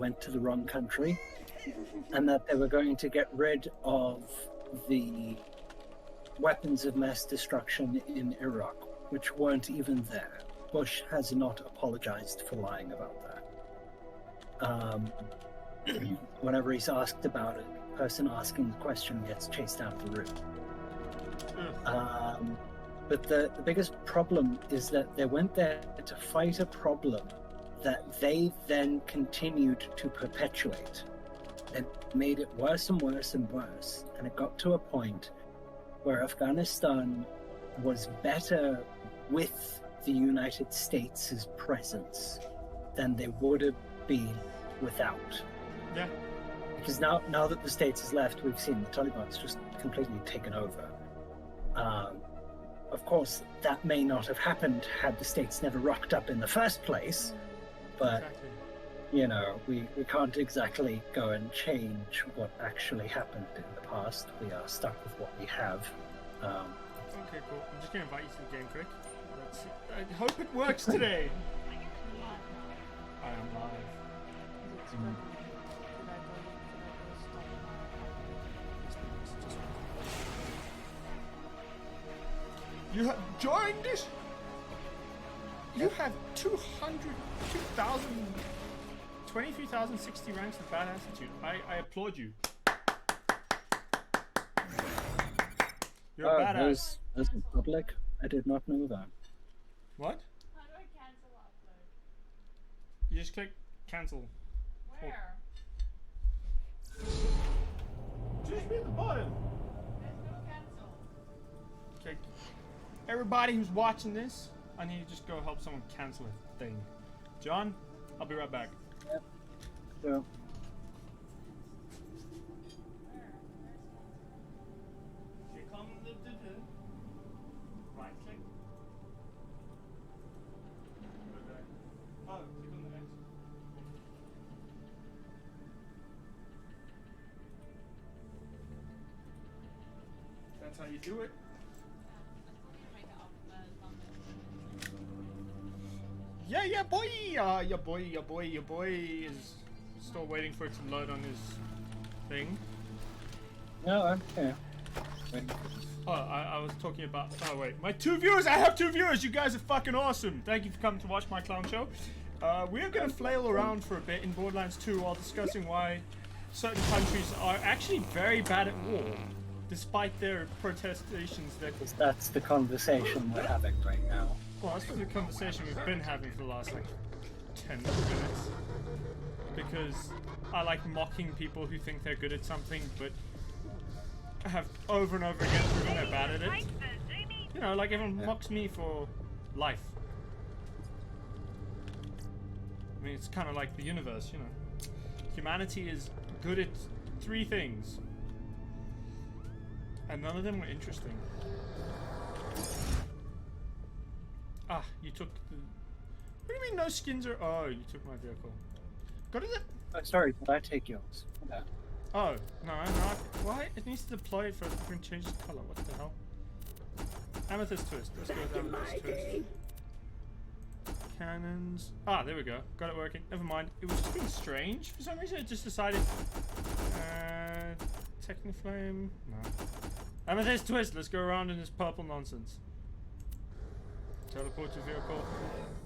went to the wrong country, and that they were going to get rid of the weapons of mass destruction in Iraq, which weren't even there. Bush has not apologized for lying about that. Whenever he's asked about it, the person asking the question gets chased out of the room. But the biggest problem is that they went there to fight a problem that they then continued to perpetuate. They made it worse and worse and worse, and it got to a point where Afghanistan was better with the United States' presence than they would have been without. Yeah. Because now that the States has left, we've seen the Taliban's just completely taken over. Of course, that may not have happened had the States never rocked up in the first place, but, Exactly. you know, we can't exactly go and change what actually happened in the past. We are stuck with what we have. Okay, cool. I'm just going to invite you to the game, Crick. Let's see. I hope it works today. I am live. You have joined us. You have 23,060 ranks of bad attitude. I applaud you. You're a badass. As a public, I did not know that. What? How do I cancel upload? You just click cancel. Where? Just be at the bottom. There's no cancel. Okay. Everybody who's watching this, I need to just go help someone cancel a thing. John, I'll be right back. Yep. So, Click on the right click. Oh, click on the X. That's how you do it. Yeah, boy! Your boy is still waiting for it to load on his thing. no, okay. Oh, I was talking about. Oh, wait. My 2 viewers! I have 2 viewers! You guys are fucking awesome! Thank you for coming to watch my clown show. We're gonna flail around for a bit in Borderlands 2 while discussing why certain countries are actually very bad at war, despite their protestations that. Because that's the conversation we're having right now. Well, that's the conversation we've been having for the last, like, 10 minutes. Because I like mocking people who think they're good at something, but have over and over again proven they're bad at it. You know, like everyone mocks me for life. I mean, it's kind of like the universe, you know. Humanity is good at 3 things. And none of them were interesting. Ah, you took the... What do you mean no skins are... Oh, you took my vehicle. Got it? Oh, sorry, did I take yours? Yeah. Oh, no. Why? It needs to deploy it for it to change the color. What the hell? Amethyst Twist. Let's go with Amethyst Twist. Cannons. Ah, there we go. Got it working. Never mind. It was just being strange. For some reason, it just decided... Technoflame? No. Amethyst Twist. Let's go around in this purple nonsense. Teleport to vehicle.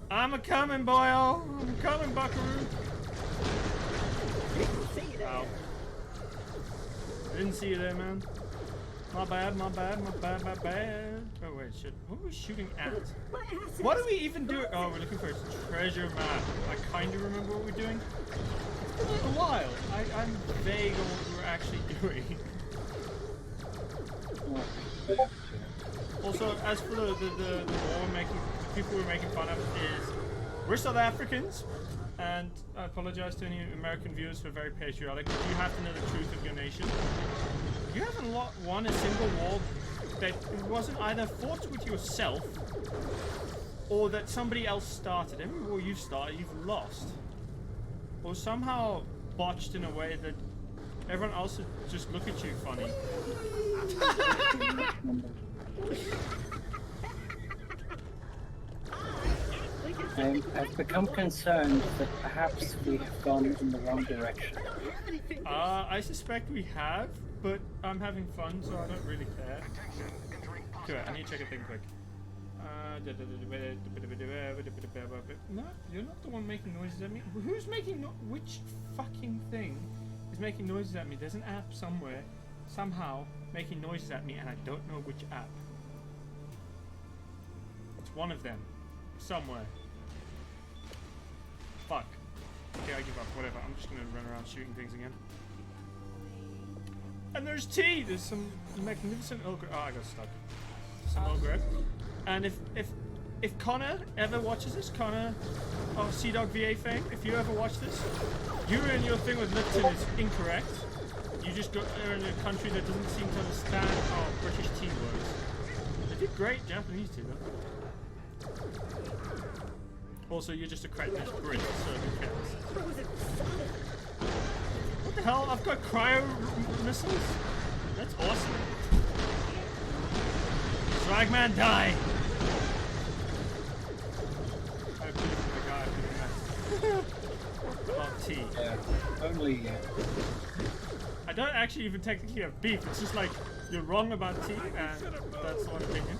I'm a coming, boyo! I'm coming, buckaroo! Ow. I didn't see you there, man. My bad. Oh, wait, shit. What were we shooting at? What are we even doing? Oh, we're looking for a treasure map. I kind of remember what we're doing. It's been a while. I'm vague on what we're actually doing. Also, as for the war people we're making fun of is, we're South Africans, and I apologize to any American viewers who are very patriotic, but you have to know the truth of your nation. You haven't won a single war that wasn't either fought with yourself, or that somebody else started. Every war you've started, you've lost. Or somehow botched in a way that everyone else would just look at you funny. I've become concerned that perhaps we have gone in the wrong direction. I suspect we have, but I'm having fun, so I don't really care. Okay, I need to check a thing quick. No, you're not the one making noises at me. Who's making which fucking thing is making noises at me? There's an app somewhere, somehow, making noises at me, and I don't know which app. It's one of them. Somewhere. Fuck. Okay, I give up. Whatever. I'm just gonna run around shooting things again. And there's tea! There's some magnificent ogre. Oh, I got stuck. Some ogre. And if Connor ever watches this, Connor of Sea Dog VA fame, if you ever watch this, you and your thing with Lipton is incorrect. You just got there in a country that doesn't seem to understand how British tea works. They did great Japanese tea though. Also, you're just a crackness Brit, so who cares? What the hell? I've got cryo missiles? That's awesome. Swagman, die! I put it for the guy doing that. About tea. Yeah, only. I don't actually even technically have beef, it's just like, you're wrong about tea, and that's one opinion.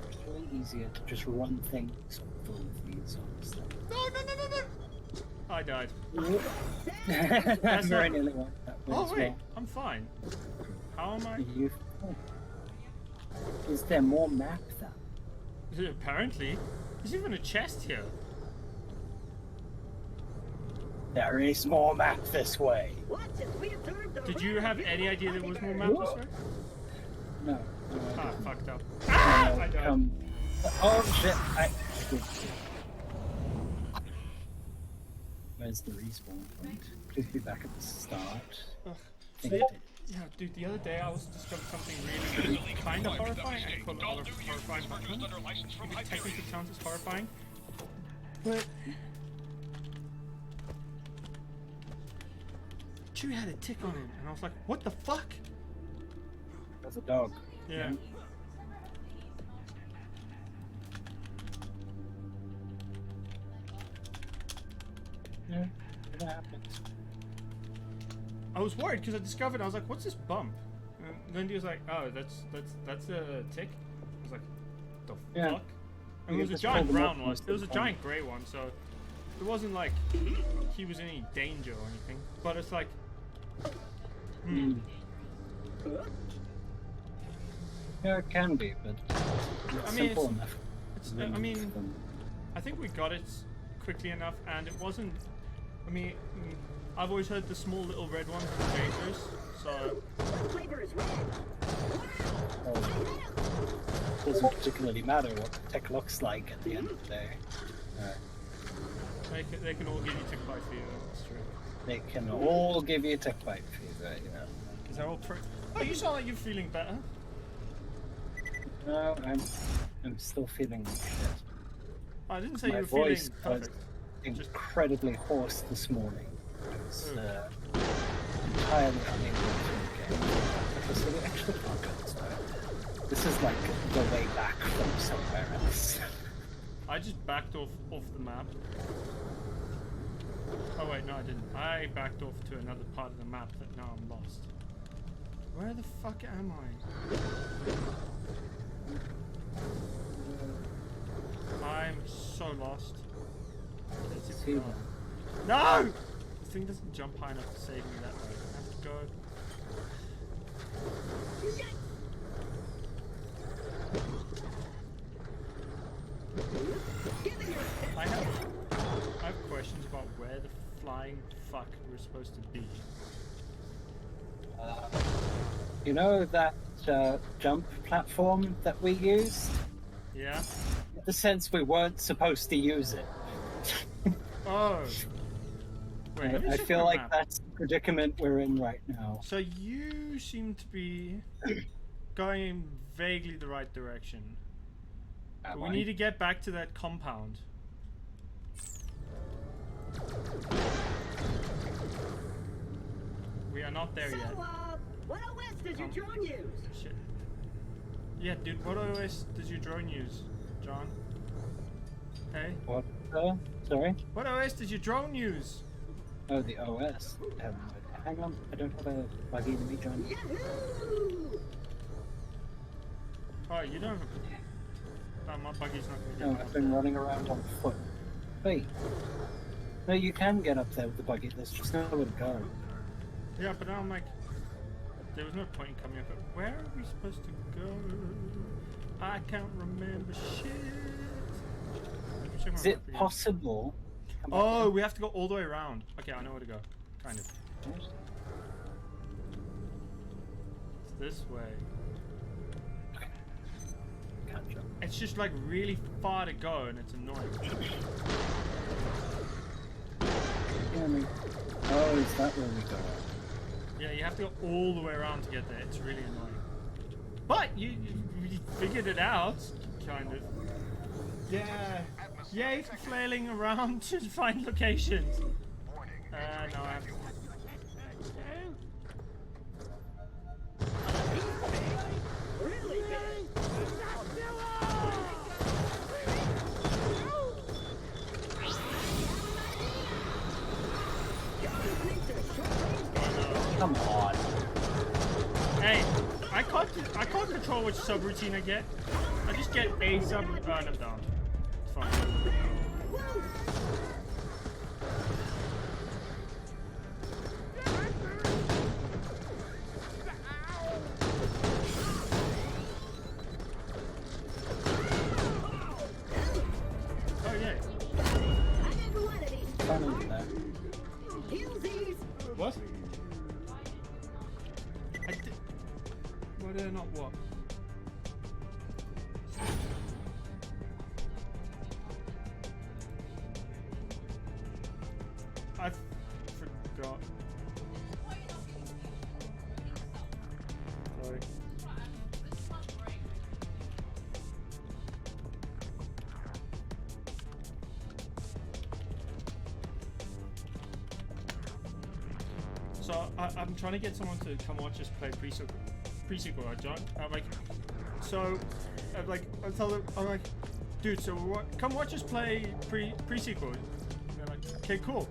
It's really easier to just run things full of these, honestly. No! I died. That's very nearly like that. Oh wait, I'm fine. How am I? Is there more map then? Apparently. There's even a chest here. There is more map this way. Did you have any idea there was more map this way? No. Ah, fucked up. Ah! I died. Oh shit! Where's the respawn point? Please be back at the start. Yeah, dude, the other day I was discovered something really kind of horrifying. I call it horrifying. It technically counts as horrifying. But Chewie had a tick on him, and I was like, what the fuck? That's a dog. Yeah. Yeah, it happens. I was worried because I discovered, I was like, what's this bump? And Lindy was like, oh, that's a tick. I was like, the fuck? And it was a giant brown one. It was a giant grey one, so it wasn't like he was in any danger or anything. But it's like, Yeah, it can be, but it's simple enough. I mean, I think we got it quickly enough, and it wasn't. I mean, I've always heard the small little red ones are dangerous, so. It doesn't particularly matter what the tech looks like at the end of the day. They can all give you tick bite fever. That's true. They can all give you tick bite fever, you know. Because they're all oh, you sound like you're feeling better. No, I'm still feeling like shit. I didn't say My you were feeling voice perfect. was incredibly hoarse this morning. I was entirely unable to engage. Because we actually can't go this way. This is like the way back from somewhere else. I just backed off the map. Oh wait, no I didn't. I backed off to another part of the map that now I'm lost. Where the fuck am I? I'm so lost. No! This thing doesn't jump high enough to save me that way. I have to go. I have questions about where the flying fuck we're supposed to be. You know that jump platform that we used? Yeah? In the sense we weren't supposed to use it. Oh. Wait, I feel like that's the predicament we're in right now. So you seem to be going in vaguely the right direction. But we need to get back to that compound. We are not there yet. What OS does your drone use? Shit. Yeah, dude, what OS does your drone use, John? Hey? What? Sorry? What OS does your drone use? Oh, the OS. Hang on, I don't have a buggy to me, John. Oh, you don't have a... Oh, my buggy's not gonna No, get I've been running around on foot. Wait. No, you can get up there with the buggy. There's just nowhere to go. Yeah, but now I'm like... There was no point in coming up. Where are we supposed to go? I can't remember shit. Let me check my Is map it again. possible? Come back Oh, in. we have to go all the way around. Okay, I know where to go. Kind of. It's this way. Catch up. It's just like really far to go and it's annoying. Oh, is that where we go? Yeah, you have to go all the way around to get there. It's really annoying. But you figured it out, kind of. Yeah. Yay for flailing around to find locations. No, I have to. Come on. Hey, I can't control which subroutine I get. I just get a subroutine. Oh, and I'm down. It's fine. Oh yeah. Funny there. What? I did. What did I not what? I forgot. Sorry. So I'm trying to get someone to come watch us play pre-sequel, right, John? I'm like, so, I tell them, I'm like, dude, so come watch us play pre-sequel. And they're like, okay, cool.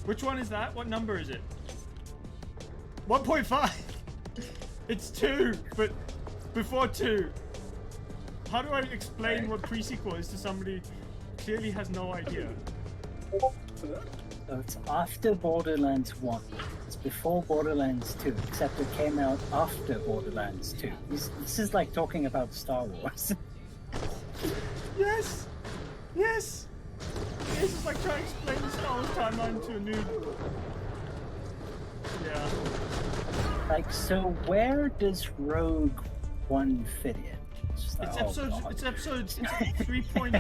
Which one is that? What number is it? 1.5. It's 2, but before 2. How do I explain what pre-sequel is to somebody who clearly has no idea? So it's after Borderlands 1. It's before Borderlands 2, except it came out after Borderlands 2. This is like talking about Star Wars. Yes! Yes! This is like trying to explain the Star Wars timeline to a noob. Yeah. Like, so where does Rogue One fit in? Just like, It's oh, episode God. it's episode 3.8.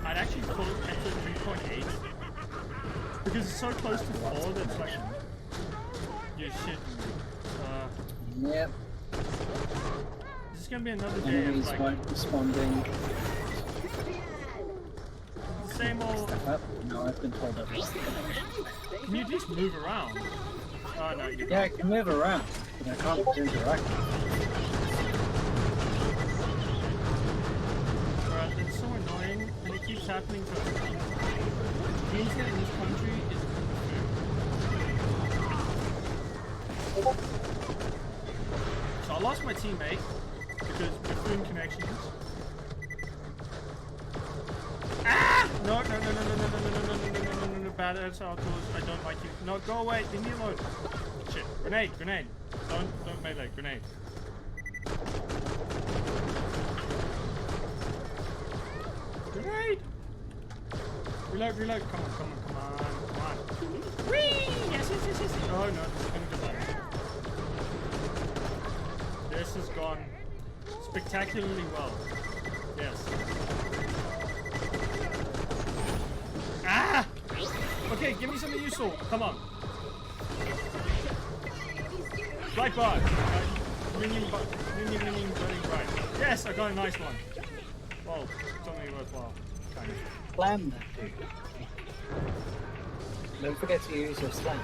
I'd actually call it episode 3.8. Because it's so close to 4 that it's like you're shitting me. Yep. This is gonna be another day of Enemies like weren't responding. the same old. Step up. No, I've been told up. Can you at least move around? Oh no, you Yeah, I can move around, but I can't interact. Alright, it's so annoying and it keeps happening to us. The internet in this country is so I lost my teammate because buffoon connections. Ah! No, bad ass outdoors. I don't like you. No, go away, leave me alone. Shit. Grenade. Don't melee, grenade. Grenade! Reload, come on. Whee! Yes. Oh no, this is gonna go bad. This has gone spectacularly well. Yes. Ah! Okay, give me something useful. Come on. Light bar. Ringing, burning bright. Yes, I got a nice one. Well, something worthwhile. Kind of. Slam that dude. Don't forget to use your slam.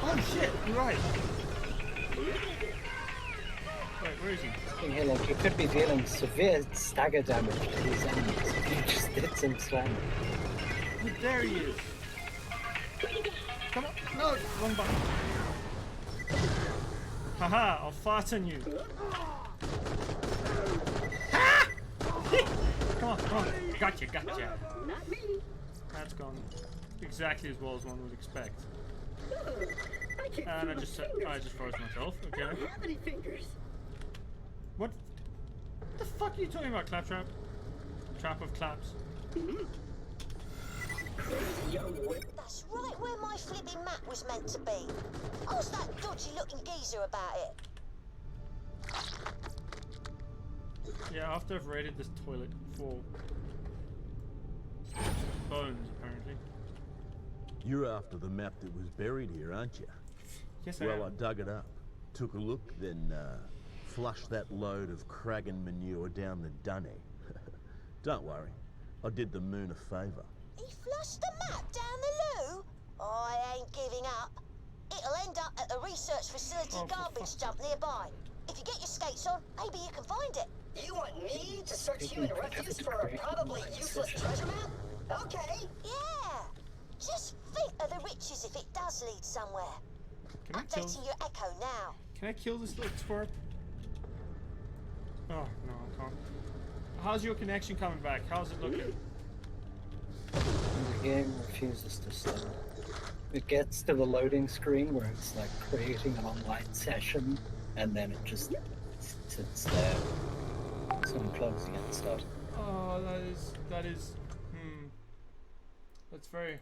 Oh shit, you're right. Wait, where is he? Yeah, like you could be dealing severe stagger damage to these enemies if you just did some slam. Oh, there he is. Come on. No, wrong button. Haha, I'll fart on you. Ah! Come on, come on. Gotcha, gotcha. Not me. That's gone exactly as well as one would expect. I can't And feel I just froze myself. I Okay. don't have any fingers. What the fuck are you talking about, Claptrap? Trap of claps. Crazy young wimp. That's right where my flipping map was meant to be. Ask that dodgy looking geezer about it. Yeah, after I've raided this toilet for bones, apparently. You're after the map that was buried here, aren't you? Yes, I Well, I am. dug it up, took a look, then flushed that load of Kragan manure down the dunny. Don't worry, I did the Moon a favour. He flushed the map down the loo? I ain't giving up. It'll end up at the research facility Oh, for garbage fuck's dump nearby. If you get your skates on, maybe you can find it. You want me to search human refuse for a probably useless treasure map? Okay. Yeah. Just think of the riches if it does lead somewhere. Can I kill? Updating your echo now. Can I kill this little twerp? Oh no, I can't. How's your connection coming back? How's it looking? And the game refuses to stop. It gets to the loading screen where it's like creating an online session, and then it just sits there. So I'm closing it and start. Oh, that is. That's very.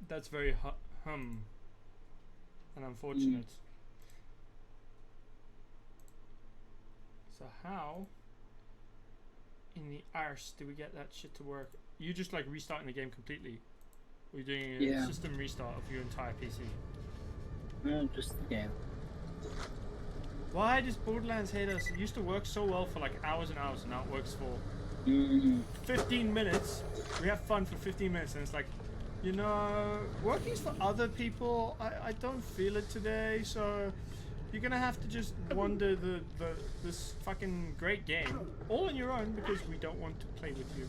That's very and unfortunate. So how in the arse do we get that shit to work? You just like restarting the game completely? Or you doing a Yeah. system restart of your entire PC? No, just the game. Why does Borderlands hate us? It used to work so well for like hours and hours, and now it works for 15 minutes. We have fun for 15 minutes, and it's like, you know, working's for other people. I don't feel it today, so you're gonna have to just wander this fucking great game all on your own because we don't want to play with you.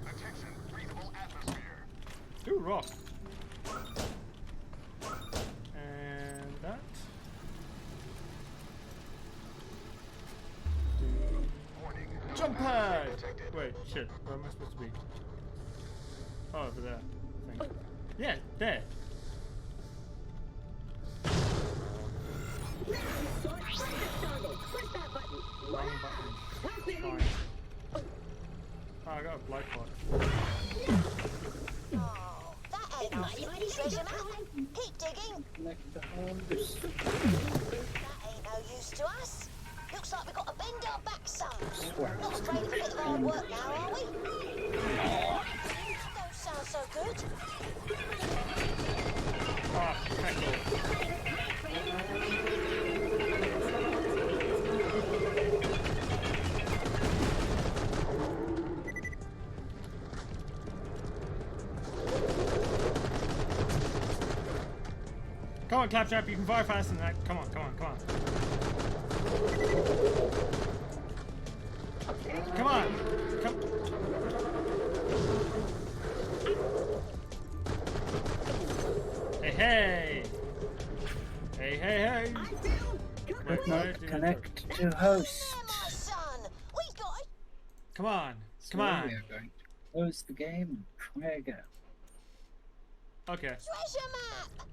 Attention, breathable atmosphere. Ooh, rock. And that. Warning. Jump pad! Wait, shit. Where am I supposed to be? Oh, over there. I think. Yeah, there. Wrong button. Fine. Oh, I got a blight bot. Oh, that ain't our flipping treasure map. Keep digging. That ain't no use to us. Looks like we've got to bend our back some. Not afraid of a bit of hard work now, are we? Don't sound so good. Ah, tackle. Come on, Claptrap, you can fire faster than that. Come on, come on, come on. Come on! Come. Hey, hey! Hey, hey, hey! But not connect to host. There, my son. We got it. Come on, come So on. we are going to close the game and try again. Okay. Treasure map.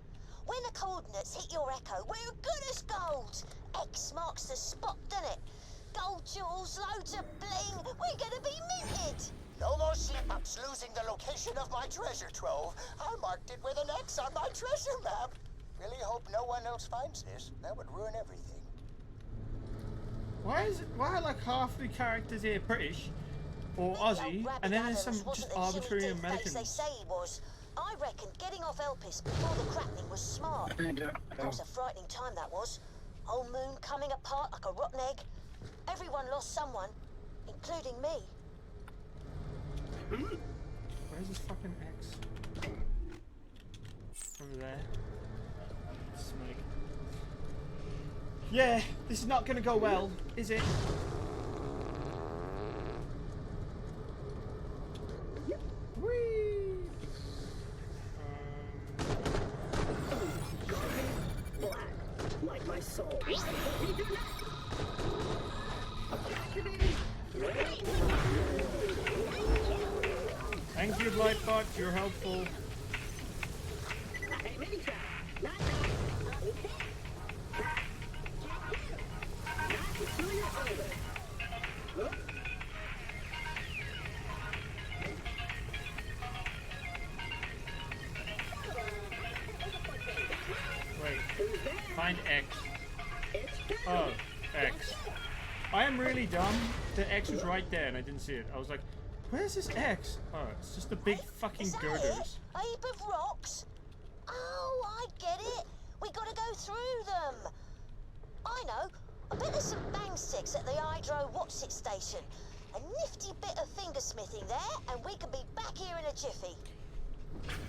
When the coordinates hit your echo, we're good as gold. X marks the spot, doesn't it? Gold jewels, loads of bling. We're gonna be minted. No more slip-ups losing the location of my treasure trove. I marked it with an X on my treasure map. Really hope no one else finds this. That would ruin everything. Why are like half the characters here British or Aussie, and then there's some just arbitrary They Americans? say he was. I reckon getting off Elpis before the cracking was smart. I don't That know. was a frightening time, that was. Old Moon coming apart like a rotten egg. Everyone lost someone, including me. Where's this fucking X? Over there. Snake. Yeah, this is not gonna go well, is it? Whee! Black, like my soul. Thank you, Blightbot, you're helpful. Wait, find X. Oh, X. I am really dumb. The X was right there and I didn't see it. I was like, where's this X? Oh, it's just the big fucking Is that girders. it? A heap of rocks? Oh, I get it. We gotta go through them. I know. I bet there's some bang sticks at the Hydro What's-It station. A nifty bit of fingersmithing there, and we can be back here in a jiffy.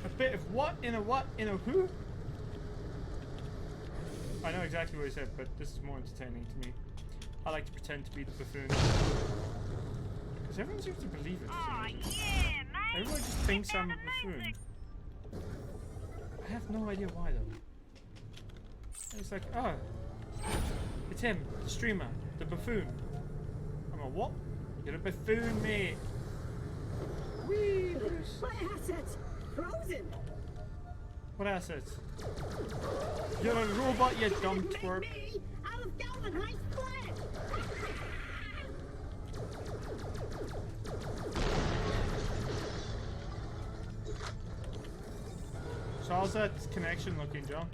A bit of what in a who? I know exactly what he said, but this is more entertaining to me. I like to pretend to be the buffoon. Because everyone seems to believe it. Everyone just thinks I'm a buffoon. I have no idea why though. It's like, oh, it's him, the streamer, the buffoon. I'm a what? You're a buffoon, mate. Whee! My assets frozen. What assets? You're a robot, you dumb twerp. Me out of Galvanized planet. So how's that connection looking, John?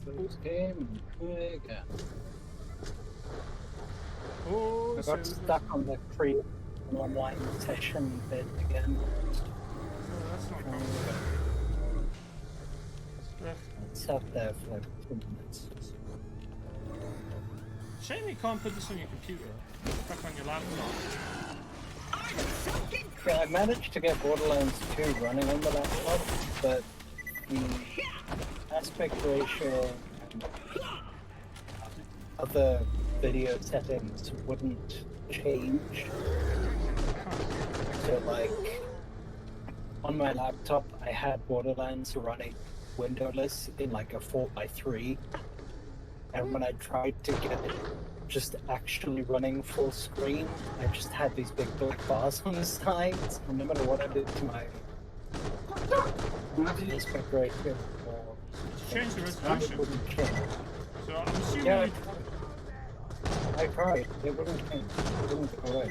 First game, again. Oh, I got stuck on the pre-online session bit again. Oh, that's not common. It sat there for like 2 minutes. Shame you can't put this on your computer. Stuck on your laptop. Yeah, I managed to get Borderlands 2 running on the laptop, but the aspect ratio and other video settings wouldn't change. So like, on my laptop I had Borderlands running windowless in like a 4:3, and when I tried to get it just actually running full screen, I just had these big black bars on the sides, and no matter what I did to my aspect ratio or Change the it resolution. wouldn't change. So I'm assuming. Yeah, I tried. It wouldn't change. It wouldn't go away.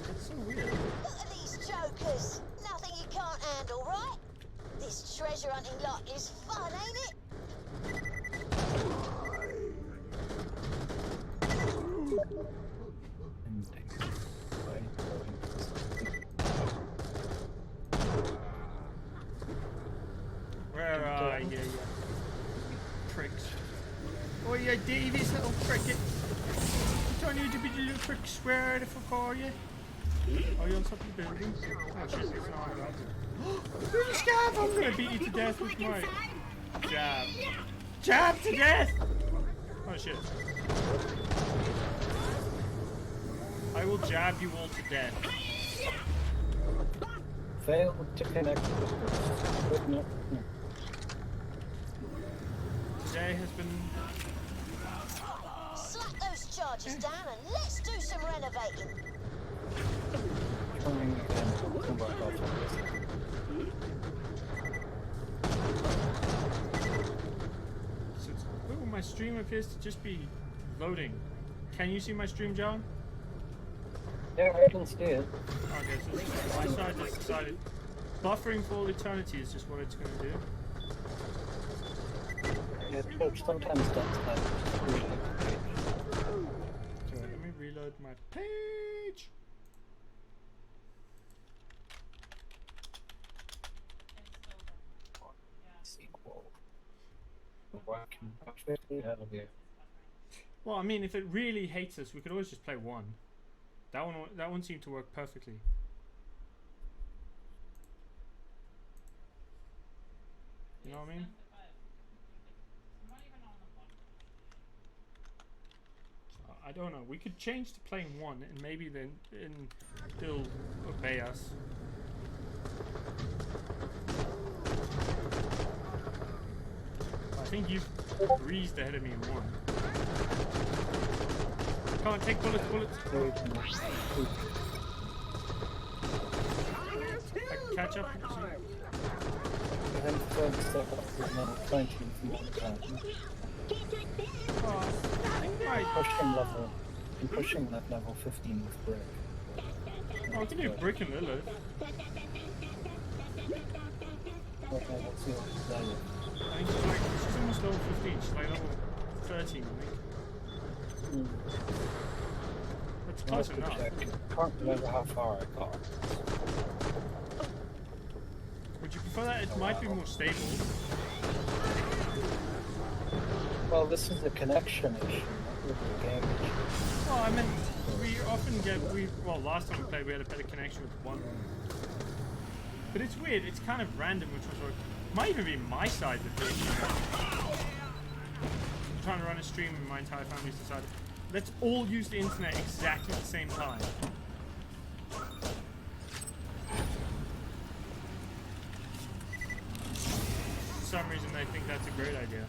That's so weird. Look at these jokers. Nothing you can't handle, right? This treasure hunting lot is fun, ain't it? Where are you, you pricks? Oh, yeah, Davies, little cricket. Don't need to be the little pricks. Where the fuck are you? Are you on top of the building? Oh shit, it's not on that. You're a scab! I'm gonna beat you to death with my jab. Jab to death! Oh shit. I will jab you all to death. Failed to connect. No. Today has been. Slack those charges down and let's do some renovating. Trying again. Come back off of this. Oh, my stream appears to just be loading. Can you see my stream, John? Yeah, I can see it. Okay, so my side has decided buffering for all eternity is just what it's going to do. Yeah, Twitch sometimes does that. So let me reload my page. Sequel. Working perfectly. Hell yeah. Well, I mean, if it really hates us, we could always just play one. That one seemed to work perfectly. You know what I mean? I'm not even on the button. I don't know. We could change to playing 1 and maybe then they'll obey us. I think you've breezed ahead of me in 1. Come on, take bullets. I can catch up. And then further step up to level 20 if you want to. Oh, I think Pushing level 15 with brick. I can do brick and Lilith. Okay, let's see what's there. I think she's almost level 15. She's like level 13, I think. That's close enough. Can't remember how far I got. Would you prefer that? It might be more stable. Well, this is a connection issue, not really a game issue. Well, I mean, we often get well, last time we played, we had a better connection with 1. But it's weird. It's kind of random which one's working. Might even be my side that the issue. I'm trying to run a stream and my entire family's decided let's all use the internet exactly at the same time. For some reason they think that's a great idea.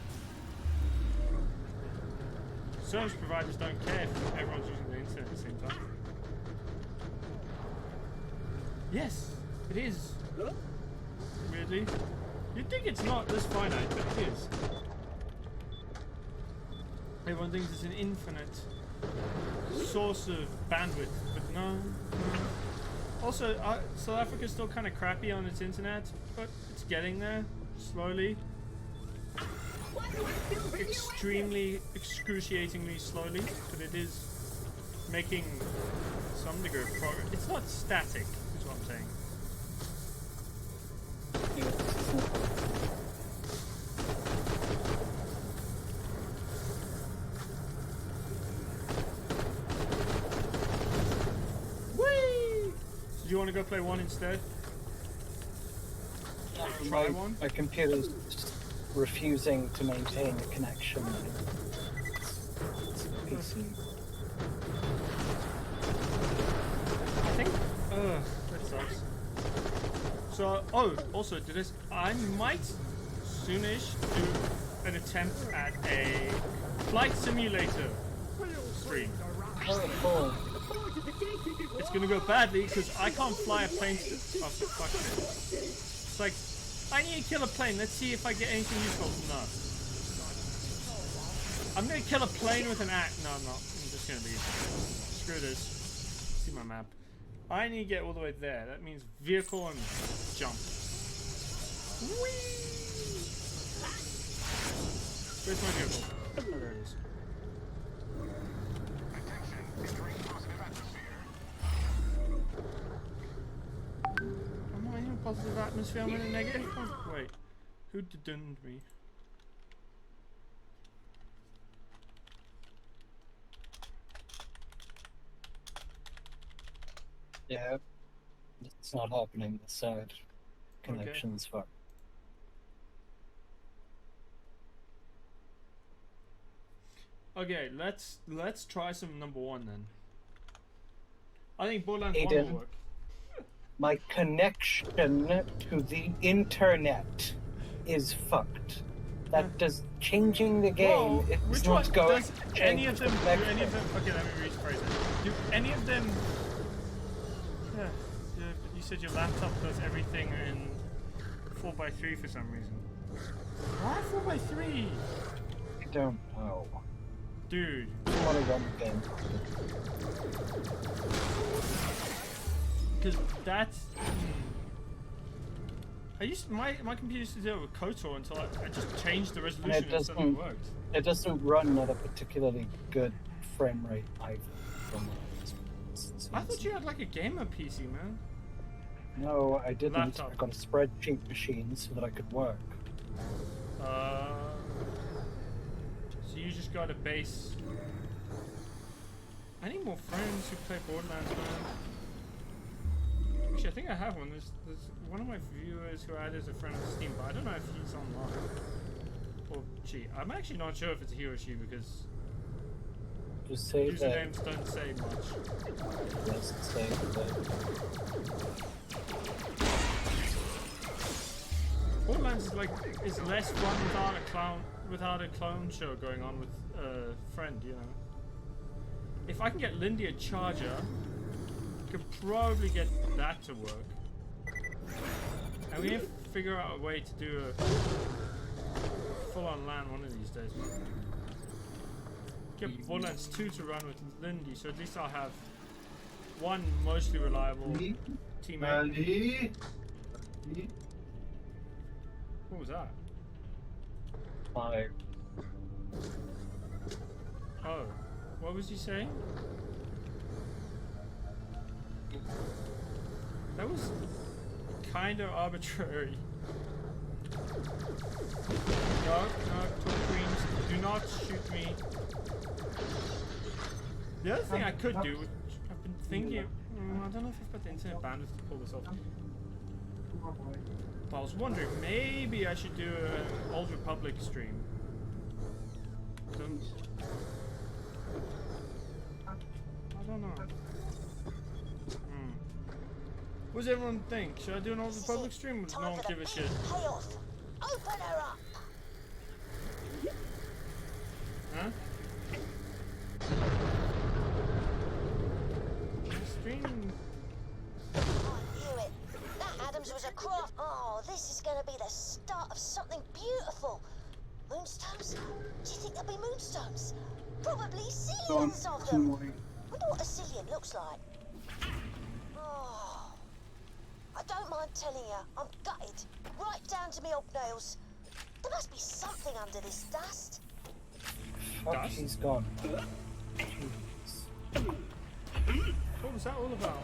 Service providers don't care if everyone's using the internet at the same time. Yes, it is. Weirdly. You'd think it's not this finite, but it is. Everyone thinks it's an infinite source of bandwidth, but no. Also, South Africa's still kind of crappy on its internet, but it's getting there, slowly. Extremely, excruciatingly slowly, but it is making some degree of progress. It's not static, is what I'm saying. Whee! So do you want to go play 1 instead? Try 1? My computer's refusing to maintain a connection. It's PC. I think. That sucks. So, also, I might soonish do an attempt at a flight simulator stream. Oh, cool. It's gonna go badly because I can't fly a plane. Oh, fuck it. It's like, I need to kill a plane. Let's see if I get anything useful. No. I'm gonna kill a plane with an axe. No, I'm not. I'm just gonna leave. Screw this. See my map. I need to get all the way there. That means vehicle and jump. Whee! Where's my vehicle? Oh, there it is. Attention, entering positive atmosphere. Am I in a positive atmosphere? I'm in a negative? Oh, wait. Who did-dunned me? Yeah, it's not happening this side. Connection's fucked. Okay, let's try some number 1 then. I think Borderlands 1 Aiden. will work. My connection to the internet is fucked. That does changing the game. Whoa, It's which not one? going Does to any change of them? the Do connection. any of them? Okay, let me rephrase it. Do any of them? Yeah, you said your laptop does everything in 4x3 for some reason. Why 4x3? I don't know. Dude. I want to run the game. Because that's. I used my computer used to do it with KOTOR until I just changed the resolution and it suddenly worked. It doesn't run at a particularly good frame rate either. I thought you had like a gamer PC, man. No, I didn't. Laptop. I got a spreadsheet machine so that I could work. So you just got a base. I need more friends who play Borderlands, man. Actually, I think I have one. There's one of my viewers who I had as a friend on Steam, but I don't know if he's online. Or she. I'm actually not sure if it's he or she because Just say that. usernames don't say much. Just say that. Borderlands is less fun without a clone show going on with a friend, you know. If I can get Lindy a charger, I could probably get that to work. And we have to figure out a way to do a full-on LAN one of these days. Get Borderlands 2 to run with Lindy, so at least I'll have one mostly reliable teammate. What was that? 5. Oh, what was he saying? That was kind of arbitrary. No, Twin Queens, do not shoot me. The other thing I could do, which I've been thinking, I don't know if I've got the internet bandwidth to pull this off. But I was wondering, maybe I should do an Old Republic stream. I don't know. What does everyone think? Should I do an Old Republic stream or does no one give a shit? Payoff. Open her up. Huh? Stream. I knew it. That Adams was a craft. Oh, this is going to be the start of something beautiful. Moonstones? Do you think there'll be moonstones? Probably zillions of them. Wonder what a zillion looks like. Oh, I don't mind telling you, I'm gutted, right down to me old nails. There must be something under this dust. Fuck, he's gone. What was that all about?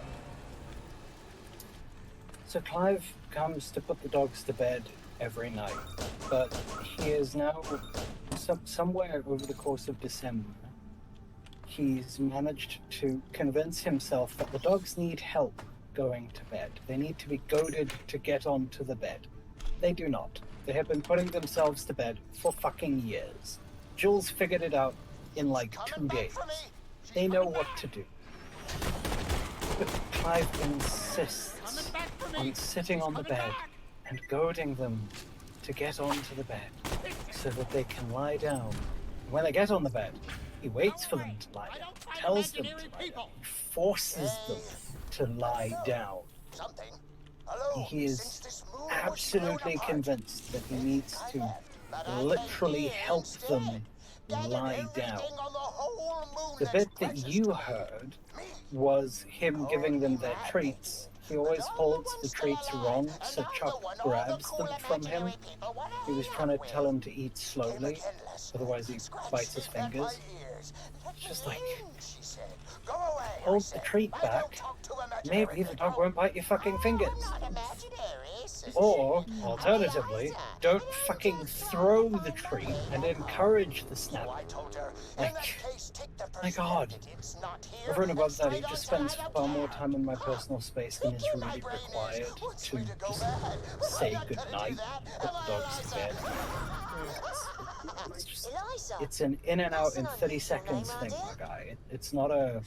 So Clive comes to put the dogs to bed every night, but he is now somewhere over the course of December. He's managed to convince himself that the dogs need help going to bed. They need to be goaded to get onto the bed. They do not. They have been putting themselves to bed for fucking years. Jules figured it out in like 2 days. They know what to do. But Clive insists on sitting on the bed and goading them to get onto the bed so that they can lie down. When they get on the bed, he waits for them to lie down, tells them to lie down, he forces them to lie down. He is absolutely convinced that he needs to literally help them lie down. The bit that you heard was him giving them their treats. He always holds the treats wrong, so Chuck grabs them from him. He was trying to tell him to eat slowly, otherwise he bites his fingers. It's just like, hold the treat back, maybe the dog won't bite your fucking fingers. Or, alternatively, don't fucking throw the treat and encourage the snap. Like, my god. Over and above that, he just spends far more time in my personal space than is really required to just say goodnight, put the dogs to bed. It's an in and out in 30 seconds thing, my guy. It's not a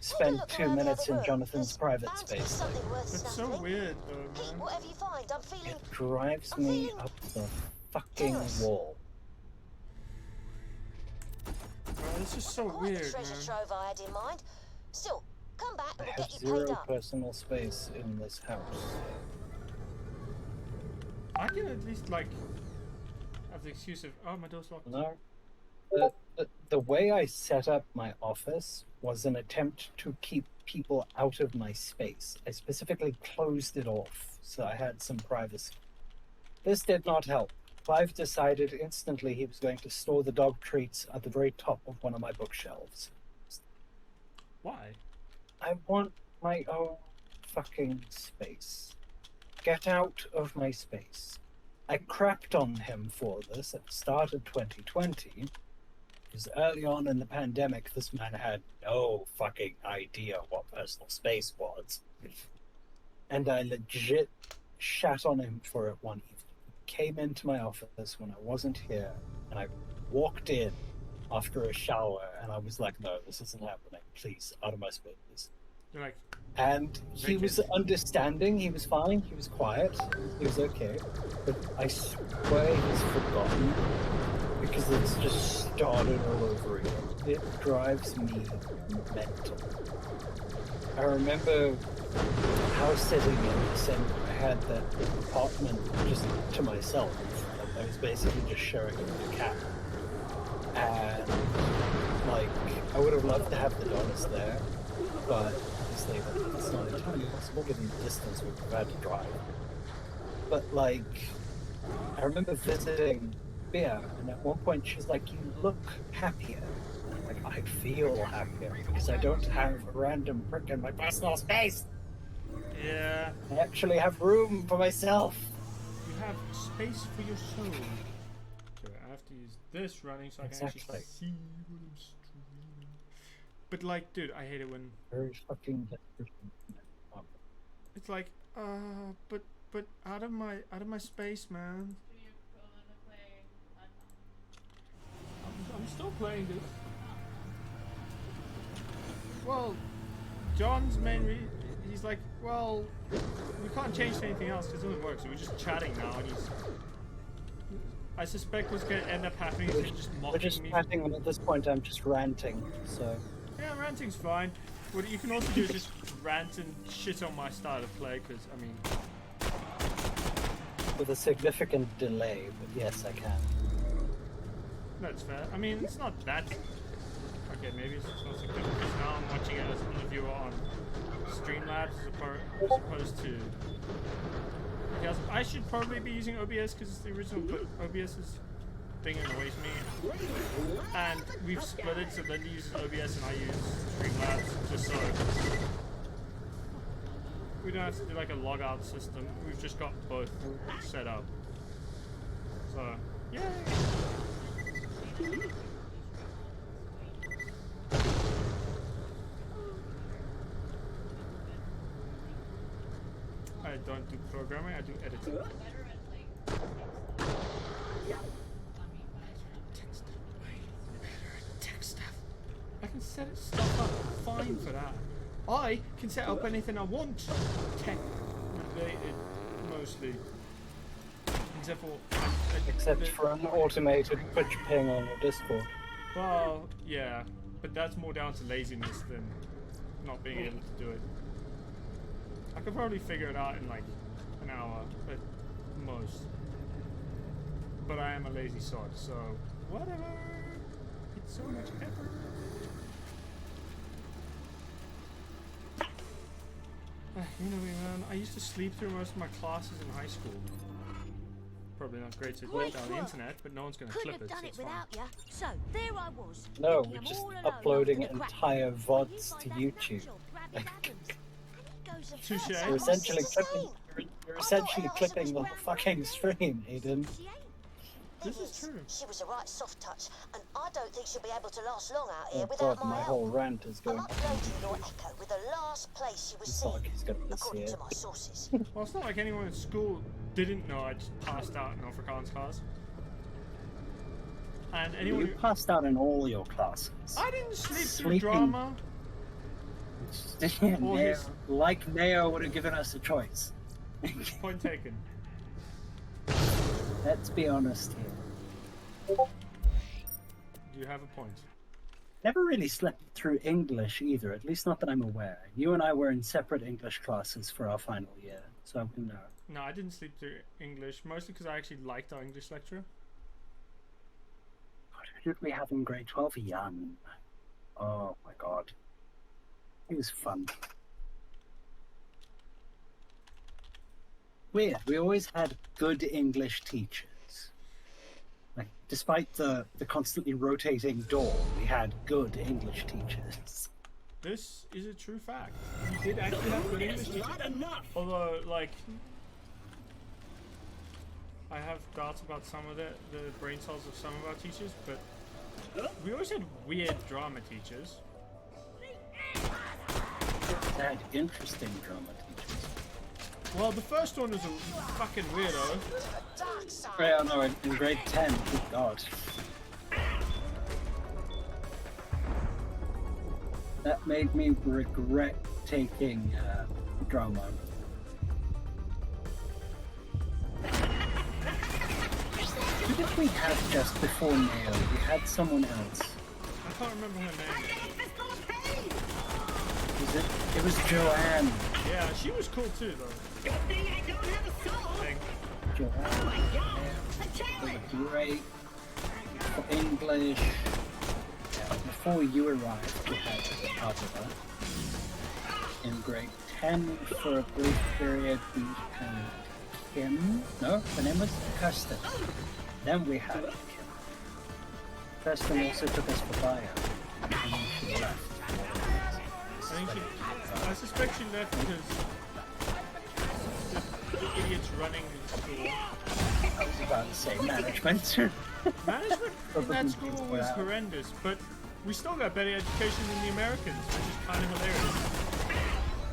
spend 2 minutes in Jonathan's private space thing. It's so weird though, man. Whatever you find, I'm feeling. It drives me up the fucking wall. Oh, it's just so Quite weird, the treasure man. trove I had in mind. Still, come back and I we'll have get you paid 0 up. personal space in this house. I can at least like have the excuse of, oh, my door's locked. No. The way I set up my office was an attempt to keep people out of my space. I specifically closed it off so I had some privacy. This did not help. Clive decided instantly he was going to store the dog treats at the very top of one of my bookshelves. Why? I want my own fucking space. Get out of my space. I crapped on him for this at the start of 2020, because early on in the pandemic, this man had no fucking idea what personal space was. And I legit shat on him for it one evening. He came into my office when I wasn't here, and I walked in after a shower, and I was like, no, this isn't happening. Please, out of my space. You're like, And he was understanding, he was fine, he was quiet, he was okay. But I swear he's forgotten because it's just started all over again. It drives me mental. I remember house sitting in December. I had that apartment just to myself. I was basically just sharing it with a cat. And, like, I would have loved to have the dogs there, but obviously that's not entirely possible given the distance we've had to drive. But, like, I remember visiting Bea, and at one point she's like, you look happier. And I'm like, I feel happier because I don't have a random prick in my personal space. yeah, I actually have room for myself. you have space for your soul. Okay, I have to use this running so I can actually Exactly. see what I'm streaming. But like, dude, I hate it when Very fucking. it's like, but out of my space, man. Do you go on to play I'm still playing this. Well, John's he's like, well, we can't change anything else because it doesn't work, so we're just chatting now, and I suspect what's going to end up happening is he's just We're mocking just me. chatting, and at this point I'm just ranting. So Yeah, ranting's fine. What you can also do is just rant and shit on my style of play, because, I mean, with a significant delay, but yes, I can. that's fair. I mean, it's not that... Okay, maybe it's not significant, because now I'm watching it as an viewer on Streamlabs as opposed to... Because I should probably be using OBS because it's the original, but OBS's thing annoys me. And we've split it, so Linda uses OBS and I use Streamlabs, just so we don't have to do like a logout system. We've just got both set up. So, yay! I don't do programming, I do editing. Tech stuff. I can set stuff up fine for that. I can set up anything I want. Tech related, mostly. Except for an automated Twitch ping on your Discord. Well, yeah, but that's more down to laziness than not being able to do it. I could probably figure it out in like an hour at most. But I am a lazy sod, so whatever. It's so much effort. You know me, man. I used to sleep through most of my classes in high school. Probably not great to put down the internet, but no one's going to Couldn't clip have it. done So it it's fine. without you. So there I was. No, thinking we're I'm just all alone uploading after the crack. entire You VODs find to that YouTube. natural, grab your buttons. And it goes Touche. first. You're essentially It's the clipping. same. You're essentially clipping the fucking stream, Aiden. She ain't. This Thing is true. She was a right soft touch, and I don't think she'll be able to last long out here Oh without god, my my whole help. rant is I'm going. uploading your echo with the last place she was It's not seen, like he's gonna miss according here. to my sources. Well, it's not like anyone in school didn't know I just passed out in Afrikaans class. And anyone You who... passed out in all your classes. I didn't sleep through Sleeping. drama. Or Neo, his- like Neo would have given us a choice. Point taken. Let's be honest here. Do you have a point? Never really slept through English either, at least not that I'm aware. You and I were in separate English classes for our final year, so no. No, I didn't sleep through English, mostly because I actually liked our English lecturer. God, who did we have in grade 12? Jan. Oh my god. He was fun. Weird, we always had good English teachers. Like, despite the constantly rotating door, we had good English teachers. This is a true fact. We did actually have good English teachers. Not enough. Although, like, I have doubts about some of the brain cells of some of our teachers, but we always had weird drama teachers. They had interesting drama teachers. Well, the first one was a fucking weirdo. Yeah, no, in grade 10, good god. That made me regret taking drama. Who did we have just before Neo? We had someone else. I can't remember her name. It was Joanne. Yeah, she was cool too, though. Good thing I don't have a soul. Thing. Joanne. Oh my god, a Was challenge. great for English. Yeah, before you arrived, we had Arbiter. In grade 10, for a brief period, we had Kim. No, her name was Kirsten. Then we had Kim. Kirsten also took us for bio. And then she left. I suspect she left because the idiots running the school. I was about to say management. Management in that school was horrendous, but we still got better education than the Americans, which is kind of hilarious.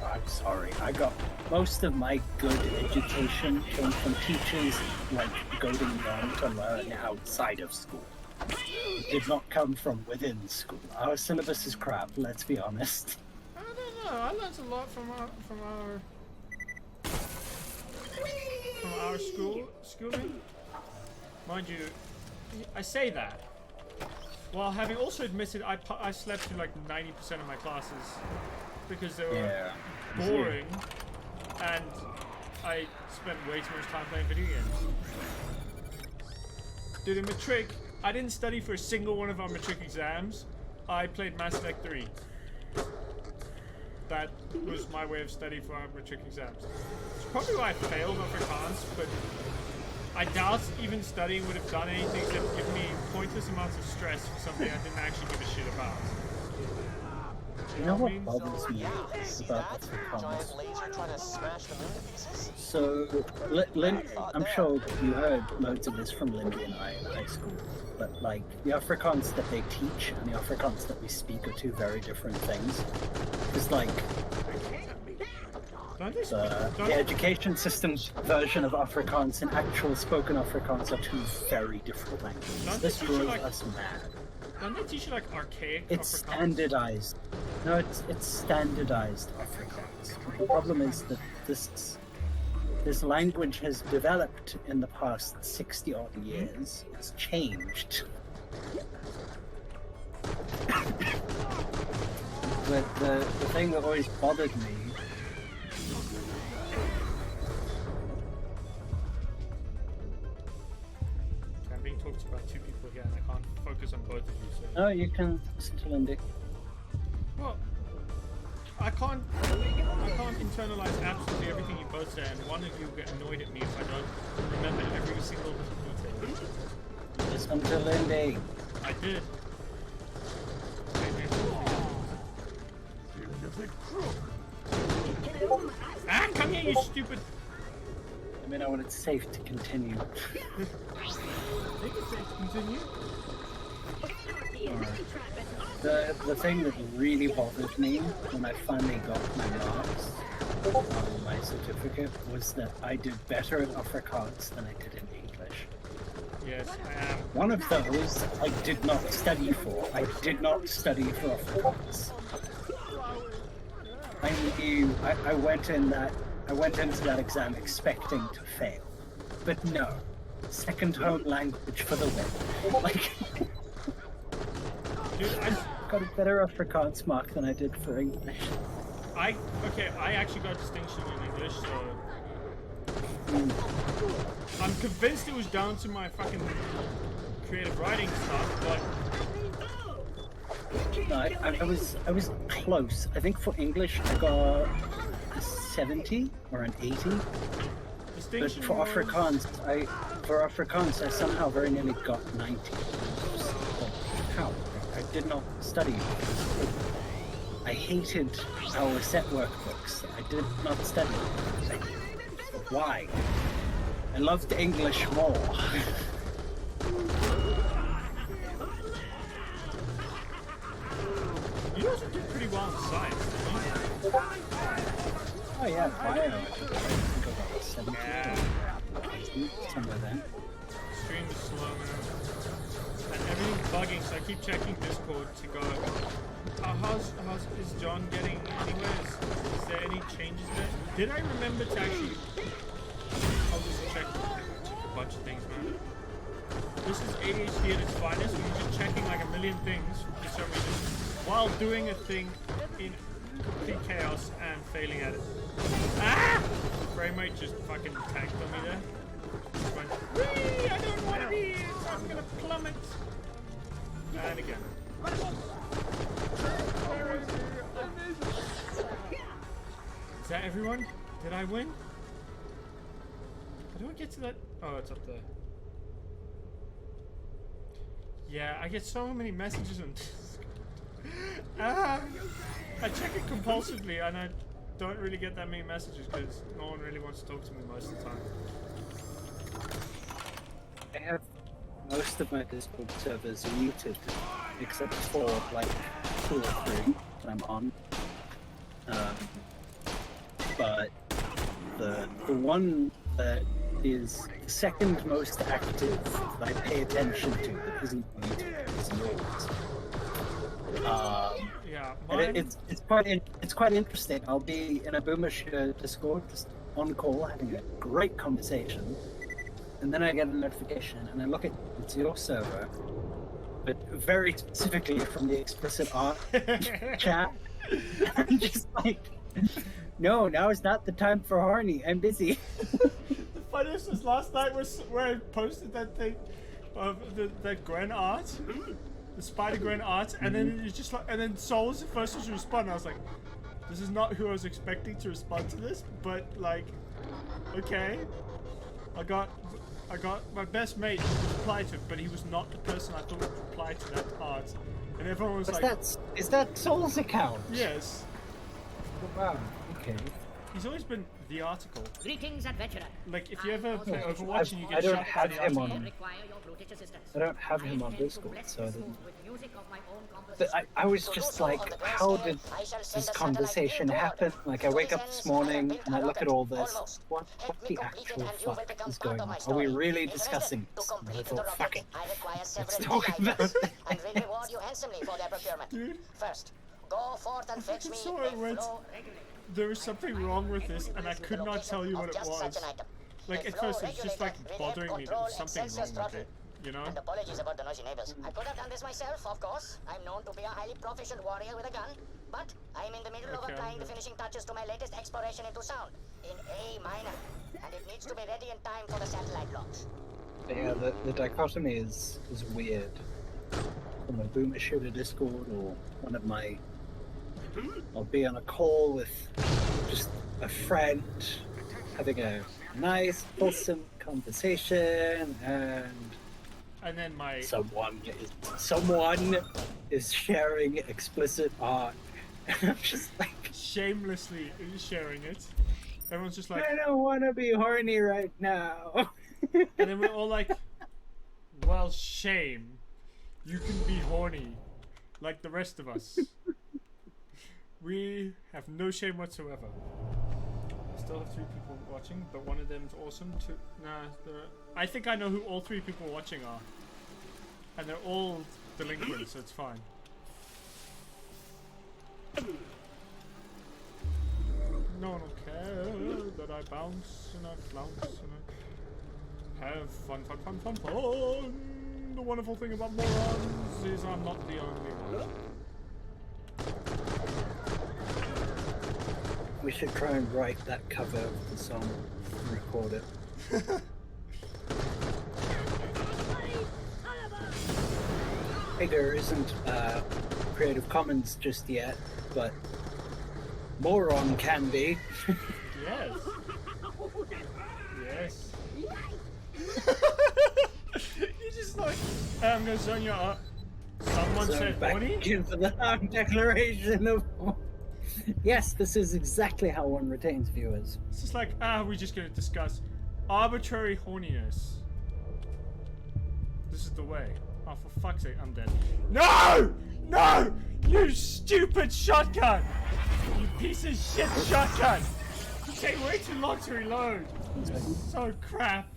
I'm sorry. I got most of my good education came from teachers like going on to learn outside of school. It did not come from within school. Our syllabus is crap, let's be honest. I don't know. I learned a lot from our schooling. Mind you, I say that while having also admitted I slept through like 90% of my classes because they were boring, and I spent way too much time playing video games. Dude, in matric, I didn't study for a single one of our matric exams. I played Mass Effect 3. That was my way of studying for our matric exams. It's probably why I failed Afrikaans, but I doubt even studying would have done anything except give me pointless amounts of stress for something I didn't actually give a shit about. You know what bothers me about Afrikaans? So, I'm sure you heard loads of this from Lindy and I in high school, but like the Afrikaans that they teach and the Afrikaans that we speak are two very different things. It's like the education system's version of Afrikaans and actual spoken Afrikaans are two very different languages. This drove us mad. Don't they teach you like archaic It's Afrikaans? standardized. No, it's standardized Afrikaans. The problem is that this language has developed in the past 60 odd years. It's changed. But the thing that always bothered me. I'm being talked to by two people here and I can't focus on both of you, so... No, you can listen to Lindy. Well, I can't internalize absolutely everything you both say, and one of you will get annoyed at me if I don't remember every single little detail. Listen to Lindy. I did. Ah, come here, you stupid... Let me know when it's safe to continue. I think it's safe to continue. The thing that really bothered me when I finally got my marks on my certificate was that I did better at Afrikaans than I did in English. Yes, I am. One of those I did not study for. I did not study for Afrikaans. I knew I went into that exam expecting to fail, but no. Second home language for the win. Like. Dude, I got a better Afrikaans mark than I did for English. I actually got distinction in English, so... I'm convinced it was down to my fucking creative writing stuff, but... No, I was close. I think for English I got a 70 or an 80. But for Afrikaans, I somehow very nearly got 90. How? I did not study. I hated our set workbooks. I did not study. Why? I loved English more. You also did pretty well in science, didn't you? I Oh yeah, bio. I think about 70 or 80, somewhere there. Stream is slow now. And everything's bugging, so I keep checking Discord to go, how's is John getting anywhere? Is there any changes there? Did I remember to actually... I'll just check a bunch of things, man. This is ADHD at its finest, when you're just checking like a million things for some reason, while doing a thing in complete chaos and failing at it. Ah! Frame rate just fucking tanked on me there. Just went, whee! I don't want to be here, so I'm gonna plummet. And again. Is that everyone? Did I win? How do I get to that? Oh, it's up there. Yeah, I get so many messages on Discord. I check it compulsively and I don't really get that many messages because no one really wants to talk to me most of the time. I have most of my Discord servers muted, except for like 2 or 3 that I'm on. But the one that is the second most active that I pay attention to that isn't muted is yours. Yeah, and it's quite interesting. I'll be in a Boomish Discord just on call having a great conversation, and then I get a notification and I look at it's your server, but very specifically from the explicit art chat. I'm just like, no, now is not the time for horny. I'm busy. The funniest was last night where I posted that thing of that Gwen art, the Spider Gwen art, and then it's just like, and then Soul was the first one to respond. I was like, this is not who I was expecting to respond to this, but like, okay. I got my best mate to reply to it, but he was not the person I thought would reply to that art. And everyone was is that Soul's account? Yes. Oh, wow. Okay. He's always been the article. Greetings, adventurer. Like, if you ever play Overwatch and you get I don't shot have by the him article. on. I don't have him on Discord, so I didn't. But I was just like, how did this conversation happen? Like, I wake up this morning and I look at all this. What the actual fuck is going on? Are we really discussing this? And I thought, fuck it. Let's talk about it. And will reward you handsomely for their procurement. Dude. First, go forth and fetch me So a it went. flow. There was something wrong with this, and I could not tell you what it was. Like, at first, it was just like bothering me. There was something wrong with it, you know? And apologies about the noisy neighbors. I could have done this myself, of course. I'm known to be a highly proficient warrior with a gun, but I'm in the middle of applying the finishing touches to my latest exploration into sound in A minor, and it needs to be ready in time for the satellite launch. Yeah, the dichotomy is weird. From a Boomer Shooter Discord or one of my... I'll be on a call with just a friend, having a nice, wholesome conversation, and then my... Someone is sharing explicit art. And I'm just like... shamelessly sharing it. Everyone's just like... I don't want to be horny right now. And then we're all like, well, shame. You can be horny, like the rest of us. We have no shame whatsoever. I still have 3 people watching, but one of them's awesome too. Nah, I think I know who all 3 people watching are. And they're all delinquents, so it's fine. No one will care that I bounce and I flounce and I have fun. The wonderful thing about morons is I'm not the only one. We should try and write that cover of the song and record it. Figure isn't Creative Commons just yet, but moron can be. Yes. Yes. You just like, I'm gonna zone you out. Someone said back horny? into the declaration of... Yes, this is exactly how one retains viewers. It's just like, we're just gonna discuss arbitrary horniness. This is the way. Oh, for fuck's sake, I'm dead. No! No! You stupid shotgun! You piece of shit shotgun! take way too long to reload. So crap.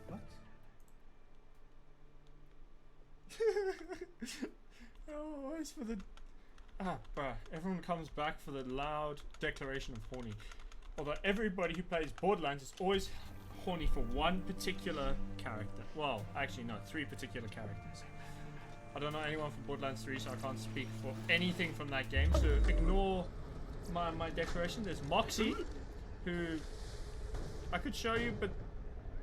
What? Oh, always for the... bruh. Everyone comes back for the loud declaration of horny. Although everybody who plays Borderlands is always horny for one particular character. Well, actually no, 3 particular characters. I don't know anyone from Borderlands 3, so I can't speak for anything from that game, so ignore my declaration. There's Moxie, who I could show you, but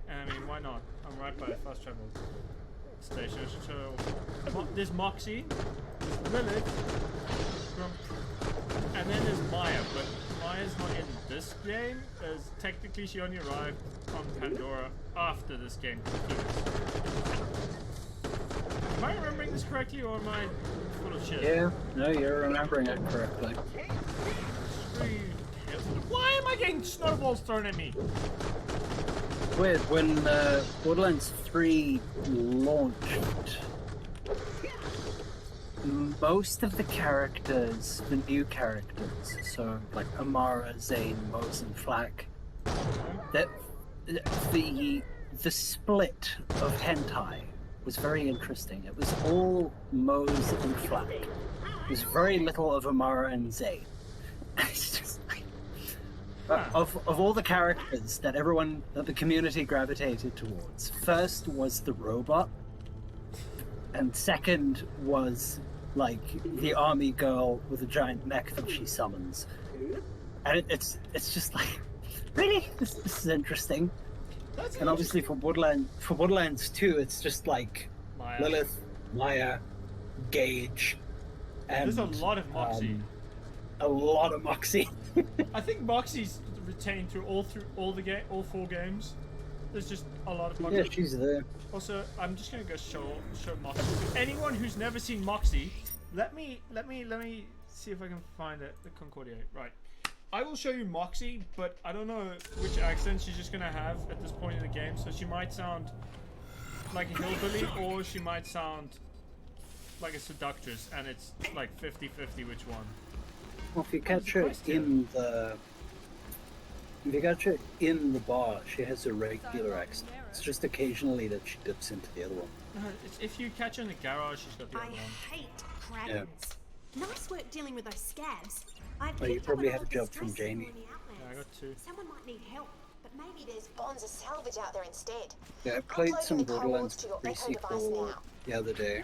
I mean, why not? I'm right by a fast travel station. There's Moxie, Lilith, and then there's Maya, but Maya's not in this game, as technically she only arrived on Pandora after this game concludes. Am I remembering this correctly, or am I full of shit? Yeah, no, you're remembering it correctly. Why am I getting snowballs thrown at me? Weird, when Borderlands 3 launched, most of the characters, the new characters, so like Amara, Zane, Mose, and Flak, that the split of hentai was very interesting. It was all Mose and Flak. There was very little of Amara and Zane. It's just like, of all the characters that the community gravitated towards, first was the robot, and second was like the army girl with a giant mech that she summons. And it's just like, really? This is interesting. And obviously for Borderlands 2, it's just like Maya. Lilith, Maya, Gage, and there's a lot of Moxie. A lot of Moxie. I think Moxie's retained through all 4 games. There's just a lot of Moxie. Yeah, she's there. Also, I'm just gonna go show Moxie. To anyone who's never seen Moxie, let me see if I can find it. The Concordia, right? I will show you Moxie, but I don't know which accent she's just gonna have at this point in the game. So she might sound like a hillbilly, or she might sound like a seductress, and it's like 50-50 which one. Well, if you catch her in the bar, she has a regular accent. It's just occasionally that she dips into the other one. If you catch her in the garage, she's got the other one. I hate Kragans. Nice work dealing with those scabs. Well, you probably had a job from Jamie. Yeah, I got 2. Someone might need help, but maybe there's Bonds of salvage out there instead. Yeah, I played Uploading some the codes Borderlands to your 3 Echo device sequel now. the other day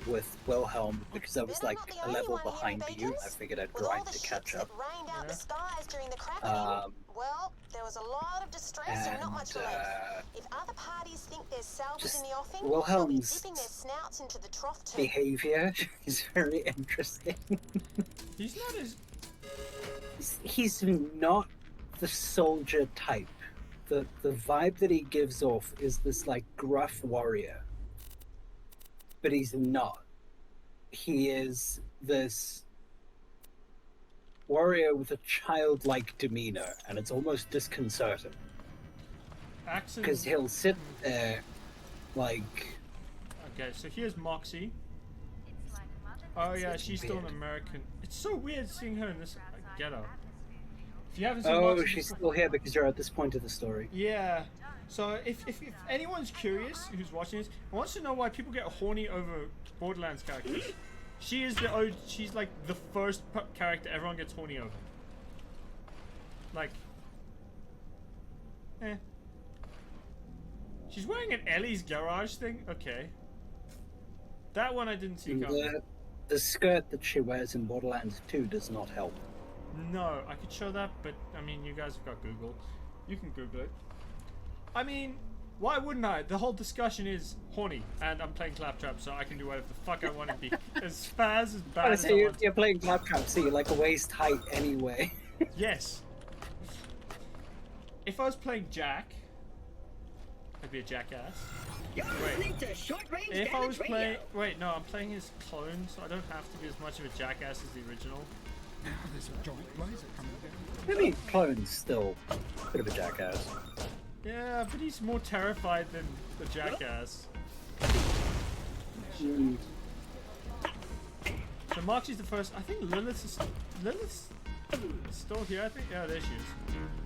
with Wilhelm, because I was Then I'm like not the a only level one hearing behind you. I bacons. figured I'd With all grind the to catch ships up. that rained out the skies during the cracking, well, there was a lot of distress and not much left. If other parties think there's salvage just in the offing, Wilhelm's they'll be dipping their snouts into the trough too. behavior is very interesting. He's not as... He's not the soldier type. The vibe that he gives off is this like gruff warrior, but he's not. He is this warrior with a childlike demeanor, and it's almost disconcerting because he'll sit there like... Okay, so here's Moxie. Oh yeah, she's still an American. It's so weird seeing her in this getup. If you haven't seen Moxie she's before- still here because you're at this point of the story. Yeah. So if anyone's curious who's watching this and wants to know why people get horny over Borderlands characters, she is she's like the first character everyone gets horny over. Like, she's wearing an Ellie's Garage thing. Okay. That one I didn't see coming. The skirt that she wears in Borderlands 2 does not help. No, I could show that, but I mean, you guys have got Google. You can Google it. I mean, why wouldn't I? The whole discussion is horny, and I'm playing Claptrap, so I can do whatever the fuck I want to be. As bad as I So want. you're playing Claptrap, so you're like a waist height anyway. Yes. If I was playing Jack, I'd be a jackass. You're listening to Short Range If I was Damage playing... Radio. Wait, no, I'm playing his clone, so I don't have to be as much of a jackass as the original. There's a giant laser coming down. I mean, Clone's still a bit of a jackass. Yeah, but he's more terrified than the jackass. Mm. So Moxie's the first. I think Lilith's still here. I think. Yeah, there she is.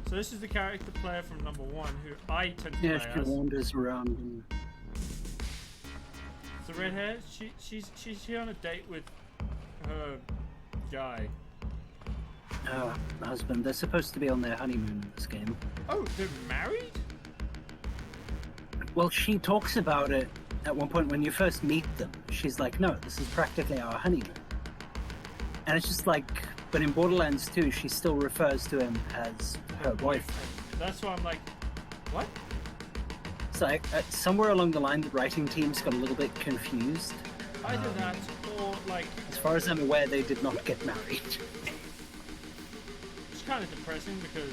So this is the character player from number 1, who I tend to Yeah, play she as. wanders around. And... The red hair. She's here on a date with her guy. Her husband. They're supposed to be on their honeymoon in this game. Oh, they're married? Well, she talks about it at one point when you first meet them. She's like, no, this is practically our honeymoon. And it's just like, but in Borderlands 2, she still refers to him as her boyfriend. That's why I'm like, what? So somewhere along the line, the writing teams got a little bit confused. Either that, or like... As far as I'm aware, they did not get married. It's kind of depressing because...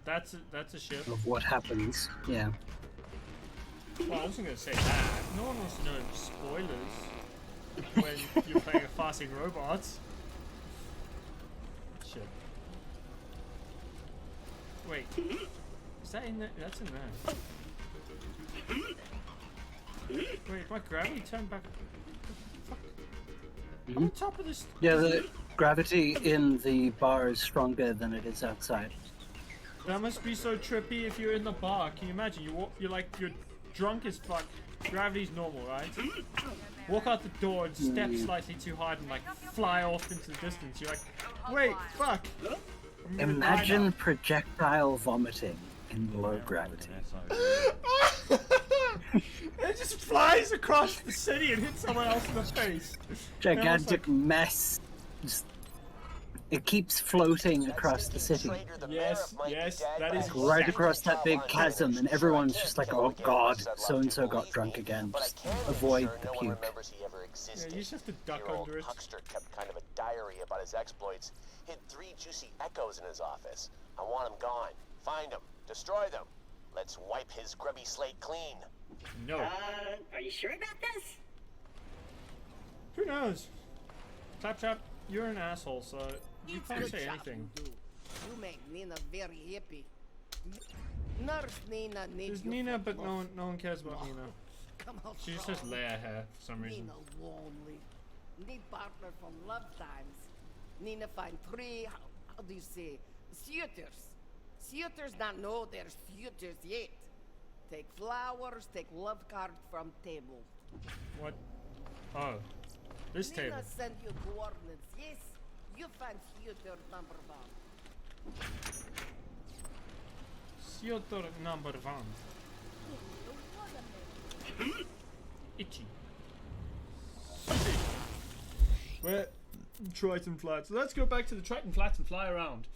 That's a ship. Of what happens, yeah. Well, I wasn't going to say that. No one wants to know spoilers when you're playing a farting robots. Shit. Wait. Is that in there? That's in there. Wait, my gravity turned back. Fuck. I'm on top of this. Yeah, the gravity in the bar is stronger than it is outside. That must be so trippy if you're in the bar. Can you imagine? You're drunk as fuck. Gravity's normal, right? Walk out the door and step slightly too hard and like fly off into the distance. You're like, wait, fuck. Imagine projectile vomiting in low gravity. It just flies across the city and hits someone else in the face. Gigantic mess. Just, it keeps floating across the city. Yes, that is right across that big chasm, and everyone's just like, oh god, so-and-so got drunk again. Just avoid the puke. Yeah, you just have to duck under it. Huckster kept kind of a diary about his exploits. Hid 3 juicy echoes in his office. I want him gone. Find him. Destroy them. Let's wipe his grubby slate clean. No. Are you sure about this? Who knows? Claptrap, you're an asshole, so you can't say anything. You make Nina very happy. Nurse Nina needs There's Nina, but no one cares about Nina. Come on, She just has Leia hair for some reason. Nina lonely. Need partner from love times. Nina find 3, how do you say, suitors. Suitors don't know there's suitors yet. Take flowers, take love card from table. What? Oh. This table. Nina send you coordinates, yes. You find suitor number 1. Suitor number 1. Itchy. We're Triton Flats. Let's go back to the Triton Flats and fly around.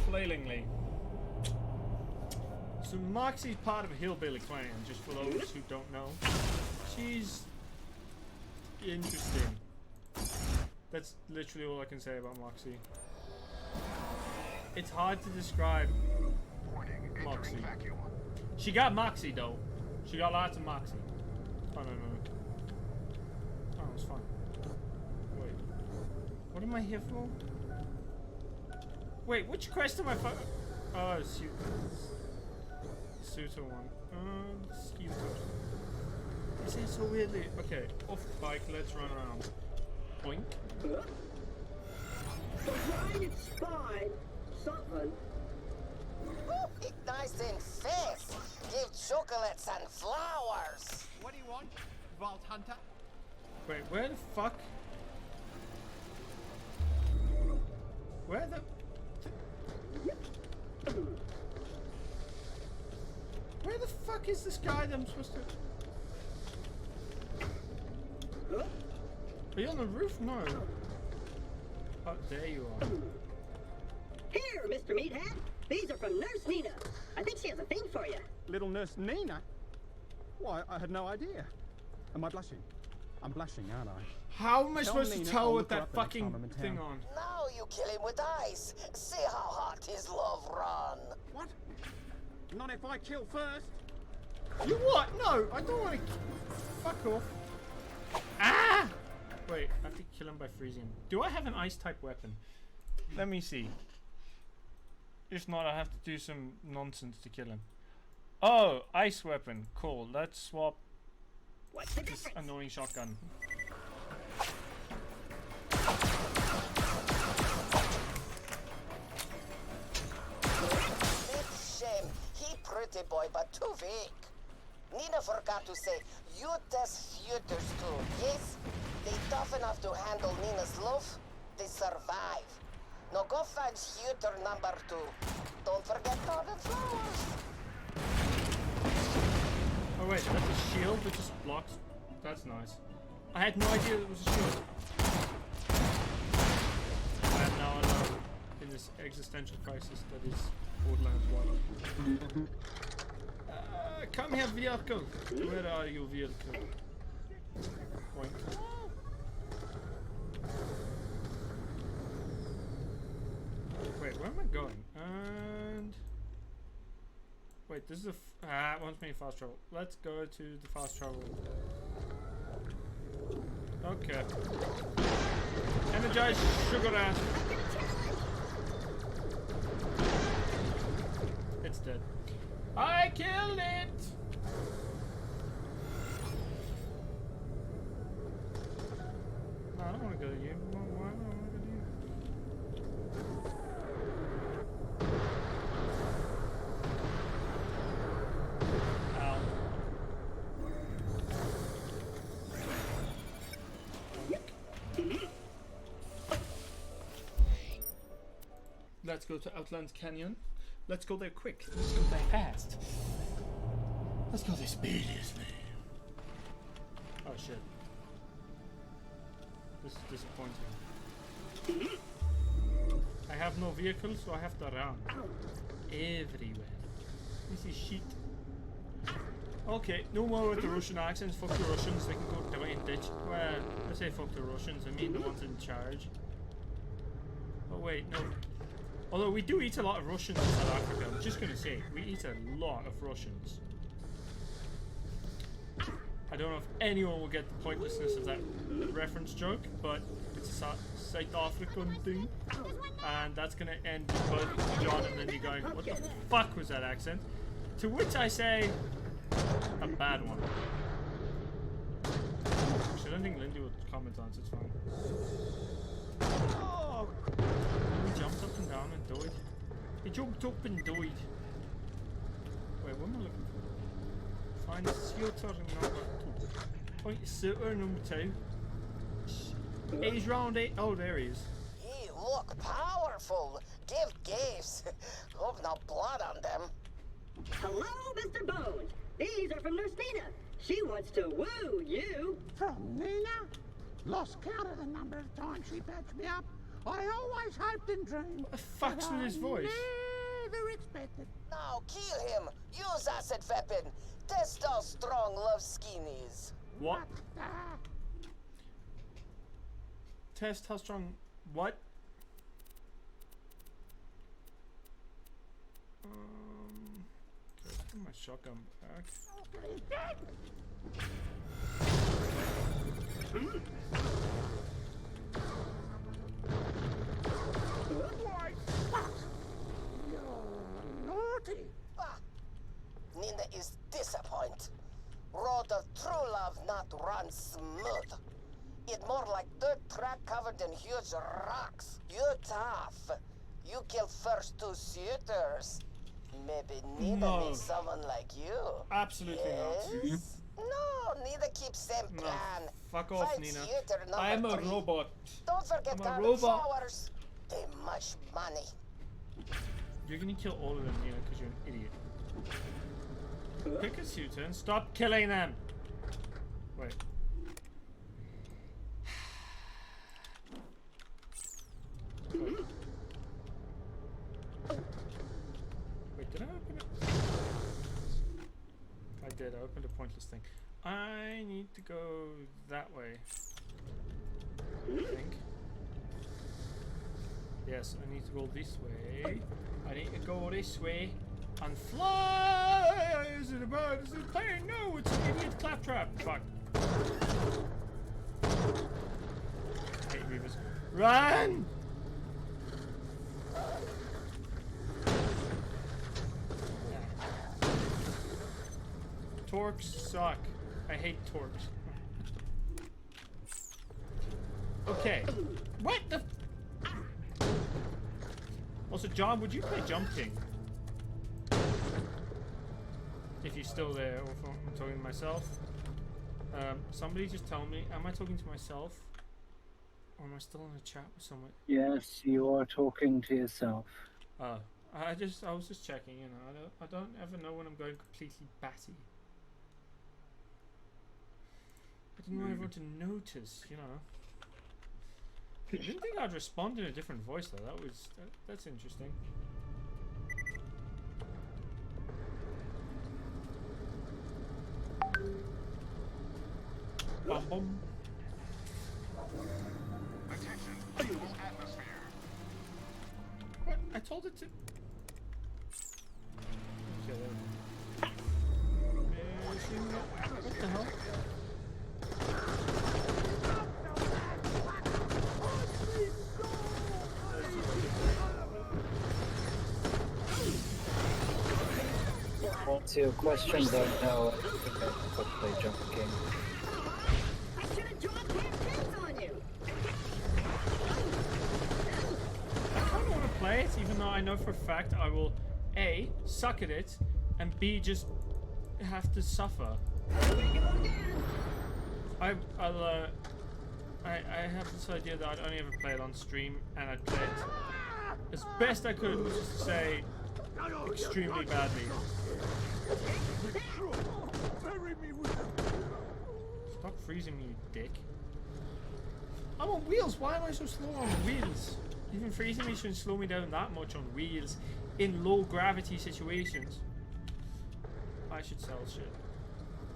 Flailingly. So Moxie's part of a hillbilly clan, just for those who don't know. She's interesting. That's literally all I can say about Moxie. It's hard to describe Moxie. She got Moxie though. She got lots of Moxie. Oh no. Oh, it's fine. Wait. What am I here for? Wait, which quest am I for? Oh, Suitor one. Skeeter. I say it so weirdly. Okay, off the bike, let's run around. Boink. Trying to spy something. It nice and fast. Give chocolates and flowers. What do you want, Vault Hunter? Wait, where the fuck? Where the... Where the fuck is this guy that I'm supposed to... Are you on the roof? No. Oh, there you are. Here, Mr. Meathead. These are from Nurse Nina. I think she has a thing for you. Little Nurse Nina? Why, I had no idea. Am I blushing? I'm blushing, aren't I? How am I supposed to Nina, tell I'll with look her that up the next fucking time I'm in thing town. on? Now you kill him with ice. See how hot his love run. What? Not if I kill first. You what? No, I don't want to... Fuck off. Ah! Wait, I have to kill him by freezing him. Do I have an ice-type weapon? Let me see. If not, I have to do some nonsense to kill him. Oh, ice weapon. Cool. Let's swap What's the This difference? annoying shotgun. It's shame. He pretty boy, but too weak. Nina forgot to say, you test shooters too, yes? They tough enough to handle Nina's love. They survive. Now go find shooter number 2. Don't forget the flowers. Oh wait, that's a shield that just blocks. That's nice. I had no idea it was a shield. I am now alone in this existential crisis that is Borderlands 1. Come here, vehicle. Where are you, vehicle? Point. Wait, where am I going? And wait, this is a it wants me to fast travel. Let's go to the fast travel. Okay. Energize sugar ass. It's dead. I killed it! No, I don't want to go to you. Why do I want to go to you? Ow. Let's go to Outlands Canyon. Let's go there quick. Let's go there fast. Let's go there speediously. Oh shit. This is disappointing. I have no vehicle, so I have to run. Everywhere. This is shit. Okay, no more with the Russian accents. Fuck the Russians, they can go away and ditch. Well, I say fuck the Russians, I mean the ones in charge. Oh wait, no. Although we do eat a lot of Russians in South Africa, I'm just gonna say, we eat a lot of Russians. I don't know if anyone will get the pointlessness of that reference joke, but it's a South African thing. And that's gonna end with both John and Lindy going, what the fuck was that accent? To which I say, a bad one. Actually, I don't think Lindy would comment on it, so it's fine. Oh! He jumped up and down and died. He jumped up and died. Wait, what am I looking for? Find suitor number 2. Find suitor number 2. He's round 8. Oh, there he is. He look powerful. Give gifts. Hope no blood on them. Hello, Mr. Bones. These are from Nurse Nina. She wants to woo you. From Nina? Lost count of the number of times she patched me up. I always hoped and dreamed. What the fuck's with his voice? Never expected. Now kill him. Use acid weapon. Test how strong love skin is. What? Test how strong. What? Okay, put my shotgun back. Why, fuck! You're naughty. Ah, Nina is disappointed. Road of true love not run smooth. It more like dirt track covered in huge rocks. You tough. You kill first 2 suitors. Maybe Nina needs someone like you. Absolutely yes? No, Nina keeps same not. plan. No, fuck off, Find Nina. suitor number I am a 3. robot. Don't forget I'm a carbon robot. flowers. They much money. You're gonna kill all of them, Nina, because you're an idiot. Pick a suitor and stop killing them. Wait. Wait, did I open it? I did, I opened a pointless thing. I need to go that way. I think. Yes, I need to go this way. I need to go this way and fly! Is it a bird? Is it a plane? No, it's an idiot claptrap. Fuck. I hate Reavers. Run! Torques suck. I hate torps. Okay. What the? Also, John, would you play Jump King? If you're still there, or if I'm talking to myself. Somebody just tell me, am I talking to myself? Or am I still in a chat with someone? Yes, you are talking to yourself. Oh, I was just checking, you know. I don't ever know when I'm going completely batty. I didn't want everyone to notice, you know. I didn't think I'd respond in a different voice though. That's interesting. Bum bum. What? I told it to. Okay, what the hell? What's your question? Don't know. I think I could play Jump King. I should have dropped 10 pins on you. I kind of want to play it, even though I know for a fact I will A, suck at it, and B, just have to suffer. I have this idea that I'd only ever play it on stream, and I'd play it as best I could, which is to say, extremely badly. Stop freezing me, you dick. I'm on wheels. Why am I so slow on wheels? Even freezing me shouldn't slow me down that much on wheels in low gravity situations. I should sell shit.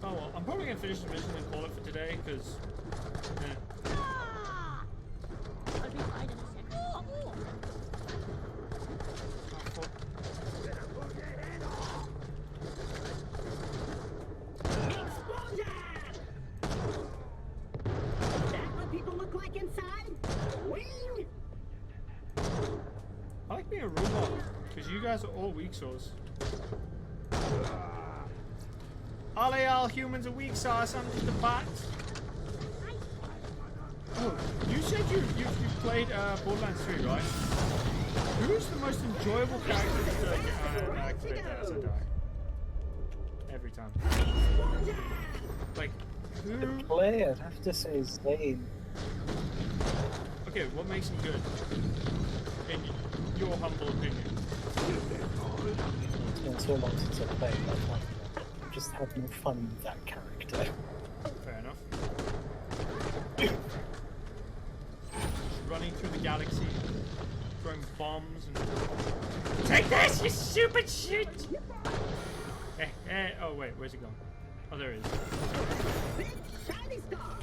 Oh well, I'm probably gonna finish the mission and call it for today, because I'll be fine in a second. That what people look like inside? Wing! I like being a robot, because you guys are all weak sauce. All humans are weak sauce, I'm just a bot. Oh, you said you played Borderlands 3, right? Who's the most enjoyable character to activate that as I die? Every time. Like, who? Play, I'd have to say Zane. Okay, what makes him good? In your humble opinion. It's been so long since I played that. I'm just having fun with that character. Fair enough. Running through the galaxy, throwing bombs and... Take this, you stupid shit! Oh wait, where's he gone? Oh, there he is.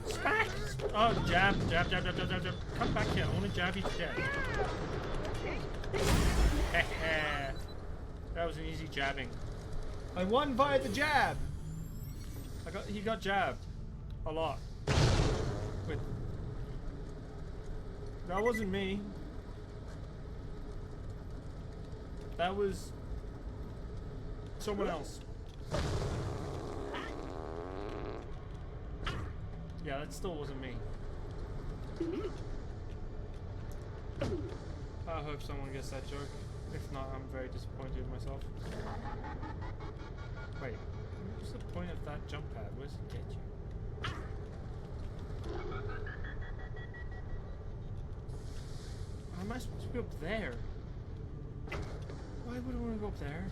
Smack! Oh, jab. Come back here, I want to jab you to death. That was an easy jabbing. I won via the jab! He got jabbed. A lot. Wait. That wasn't me. That was someone else. Yeah, that still wasn't me. I hope someone gets that joke. If not, I'm very disappointed in myself. Wait, what's the point of that jump pad? Where does it get you? How am I supposed to be up there? Why would I want to go up there?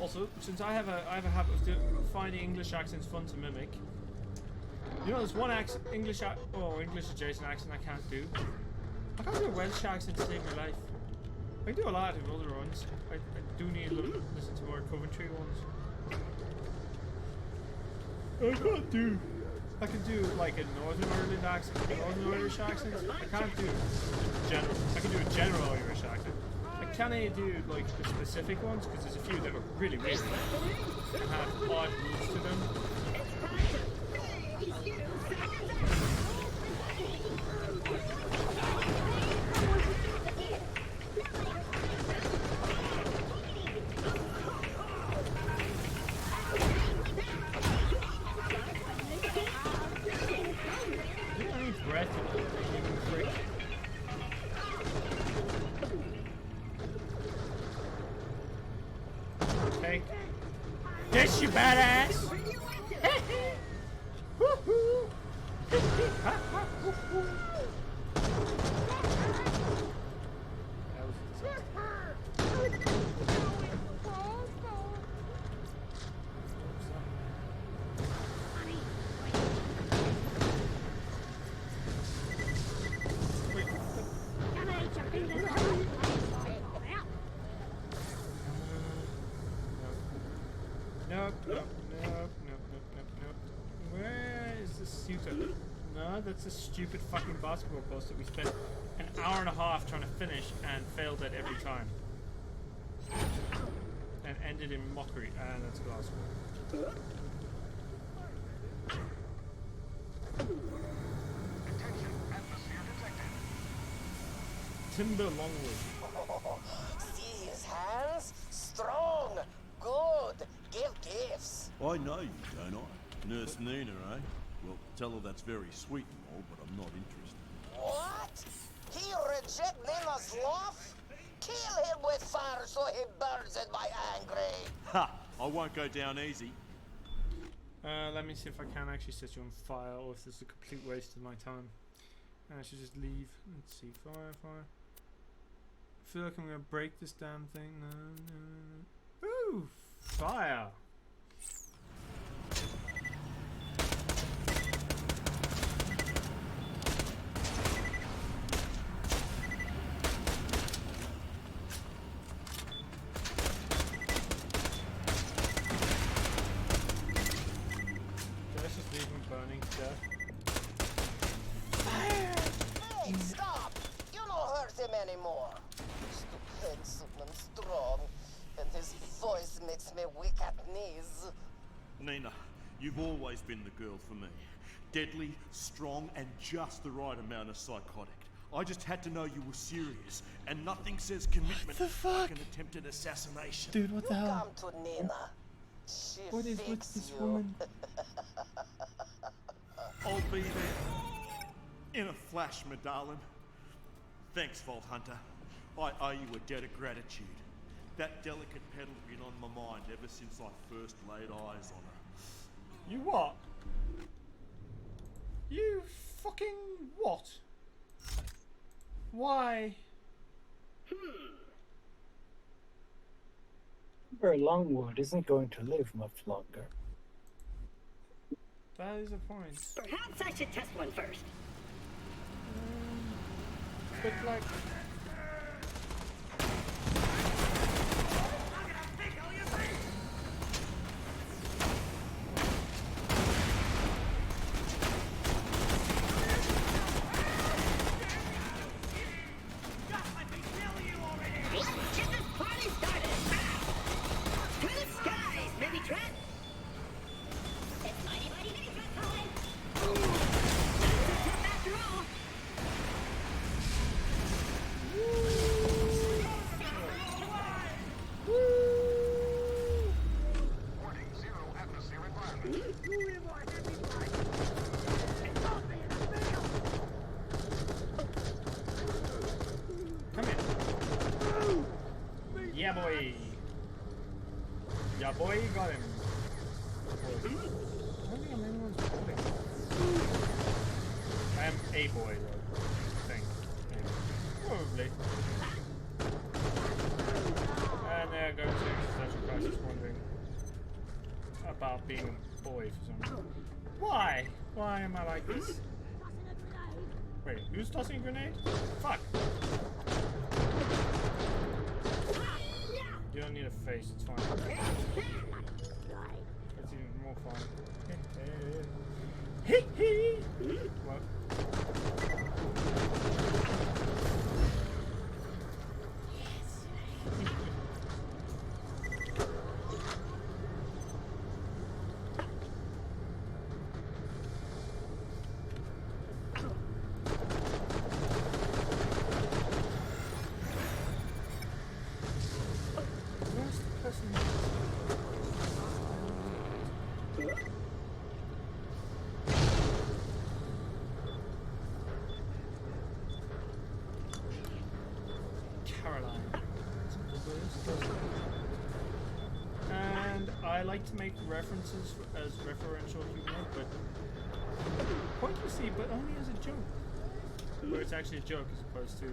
Also, since I have a habit of finding English accents fun to mimic, you know, there's one English adjacent accent I can't do. I can't do a Welsh accent to save my life. I can do a lot of other ones. I do need to listen to more Coventry ones. I can do like a Northern Ireland accent, Northern Irish accent. I can't do general. I can do a general Irish accent. I can't do like the specific ones because there's a few that are really weird and have odd rules to them. breath, you human freak. Take this, you badass! Woohoo! Nope. Where is the suitor? No, that's a stupid fucking basketball course that we spent an hour and a half trying to finish and failed at every time. And ended in mockery. And that's glass wall. Timber Longwood. See his hands? Strong. Good. Give gifts. I know you, don't I? Nurse Nina, eh? Well, tell her that's very sweet and all, but I'm not interested. What? He reject Nina's love? Kill him with fire so he burns in my angry. Ha! I won't go down easy. Let me see if I can actually set you on fire, or if this is a complete waste of my time. I should just leave. Let's see, fire. I feel like I'm gonna break this damn thing. No. Ooh, fire! Let's just leave him burning to death. Hey, stop! You don't hurt him anymore. He's too handsome and strong, and his voice makes me weak at knees. Nina, you've always been the girl for me. Deadly, strong, and just the right amount of psychotic. I just had to know you were serious, and nothing says commitment like an attempted assassination. Dude, what the hell? Come to Nina. She What is with fix this you. woman? I'll be there. In a flash, my darling. Thanks, Vault Hunter. I owe you a debt of gratitude. That delicate petal's been on my mind ever since I first laid eyes on her. You what? You fucking what? Why? Ember Longwood isn't going to live much longer. That is a point. Perhaps I should test one first. But like... Get this party started! To the skies, Mini Trent! It's mighty Mini Trent time! Not so tough after all! Warning, 0 atmosphere environment. Come here. Yeah, boy. Yeah, boy, got him. I don't think I'm anyone's boy. I am a boy, though. I think. Maybe. Probably. And there goes the existential crisis, wondering about being a boy for some reason. Why? Why am I like this? Wait, who's tossing a grenade? Fuck! You don't need a face, it's fine. It's even more fun. What? Where's the person? like to make references as referential humor, but pointlessly, but only as a joke. Where it's actually a joke as opposed to.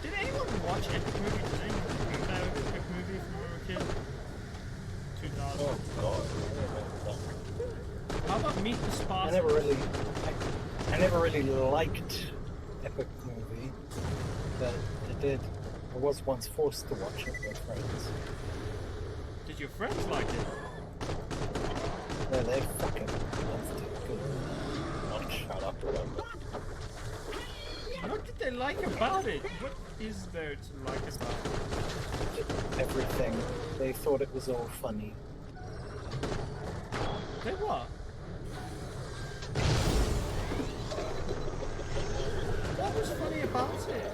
Did anyone watch Epic Movie? Did anyone remember that Epic Movie from when we were a kid? 2000. Oh god. How about Meet the Spartans? I never really liked Epic Movie, but I was once forced to watch it with friends. Did your friends like it? Yeah, they fucking loved it. Good. Not shut up with them. What did they like about it? What is there to like about it? Everything. They thought it was all funny. They what? What was funny about it?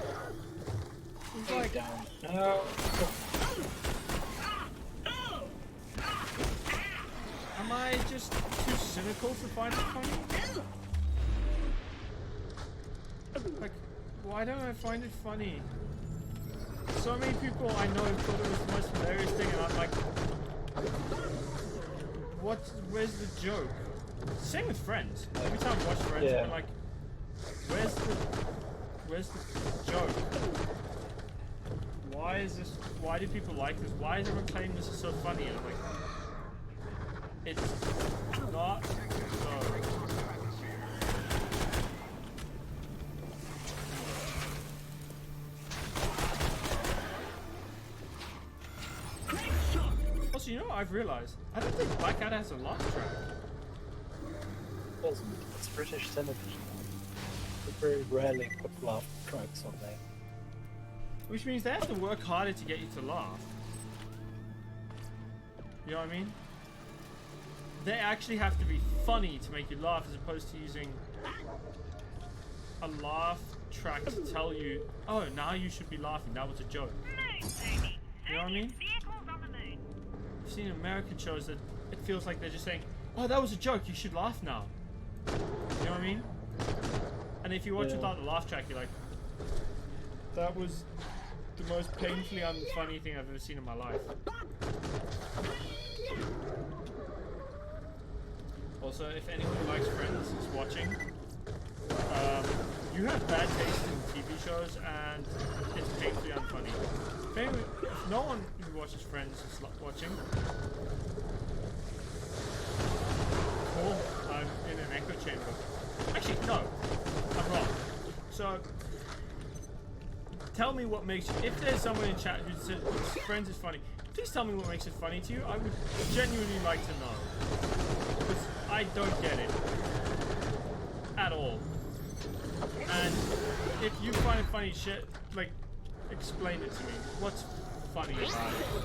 It was like... No. Am I just too cynical to find it funny? Like, why don't I find it funny? So many people I know thought it was the most hilarious thing, and I'm like, where's the joke? Same with Friends. Every time I watch Friends, I'm like, where's the joke? Why do people like this? Why is everyone claiming this is so funny? And I'm like, it's not so. Also, you know what I've realized? I don't think Blackadder has a laugh track. It doesn't. It's British television. They very rarely put laugh tracks on there. Which means they have to work harder to get you to laugh. You know what I mean? They actually have to be funny to make you laugh, as opposed to using a laugh track to tell you, oh, now you should be laughing, that was a joke. You know what I mean? I've seen American shows that it feels like they're just saying, oh, that was a joke, you should laugh now. You know what I mean? And if you watch without the laugh track, you're like, that was the most painfully unfunny thing I've ever seen in my life. Also, if anyone who likes Friends is watching, you have bad taste in TV shows, and it's painfully unfunny. If no one who watches Friends is watching, cool, I'm in an echo chamber. Actually, no, I'm wrong. So, tell me what makes you, if there's someone in chat who says Friends is funny, please tell me what makes it funny to you. I would genuinely like to know. Because I don't get it. At all. And if you find it funny shit, like, explain it to me. What's funny about it?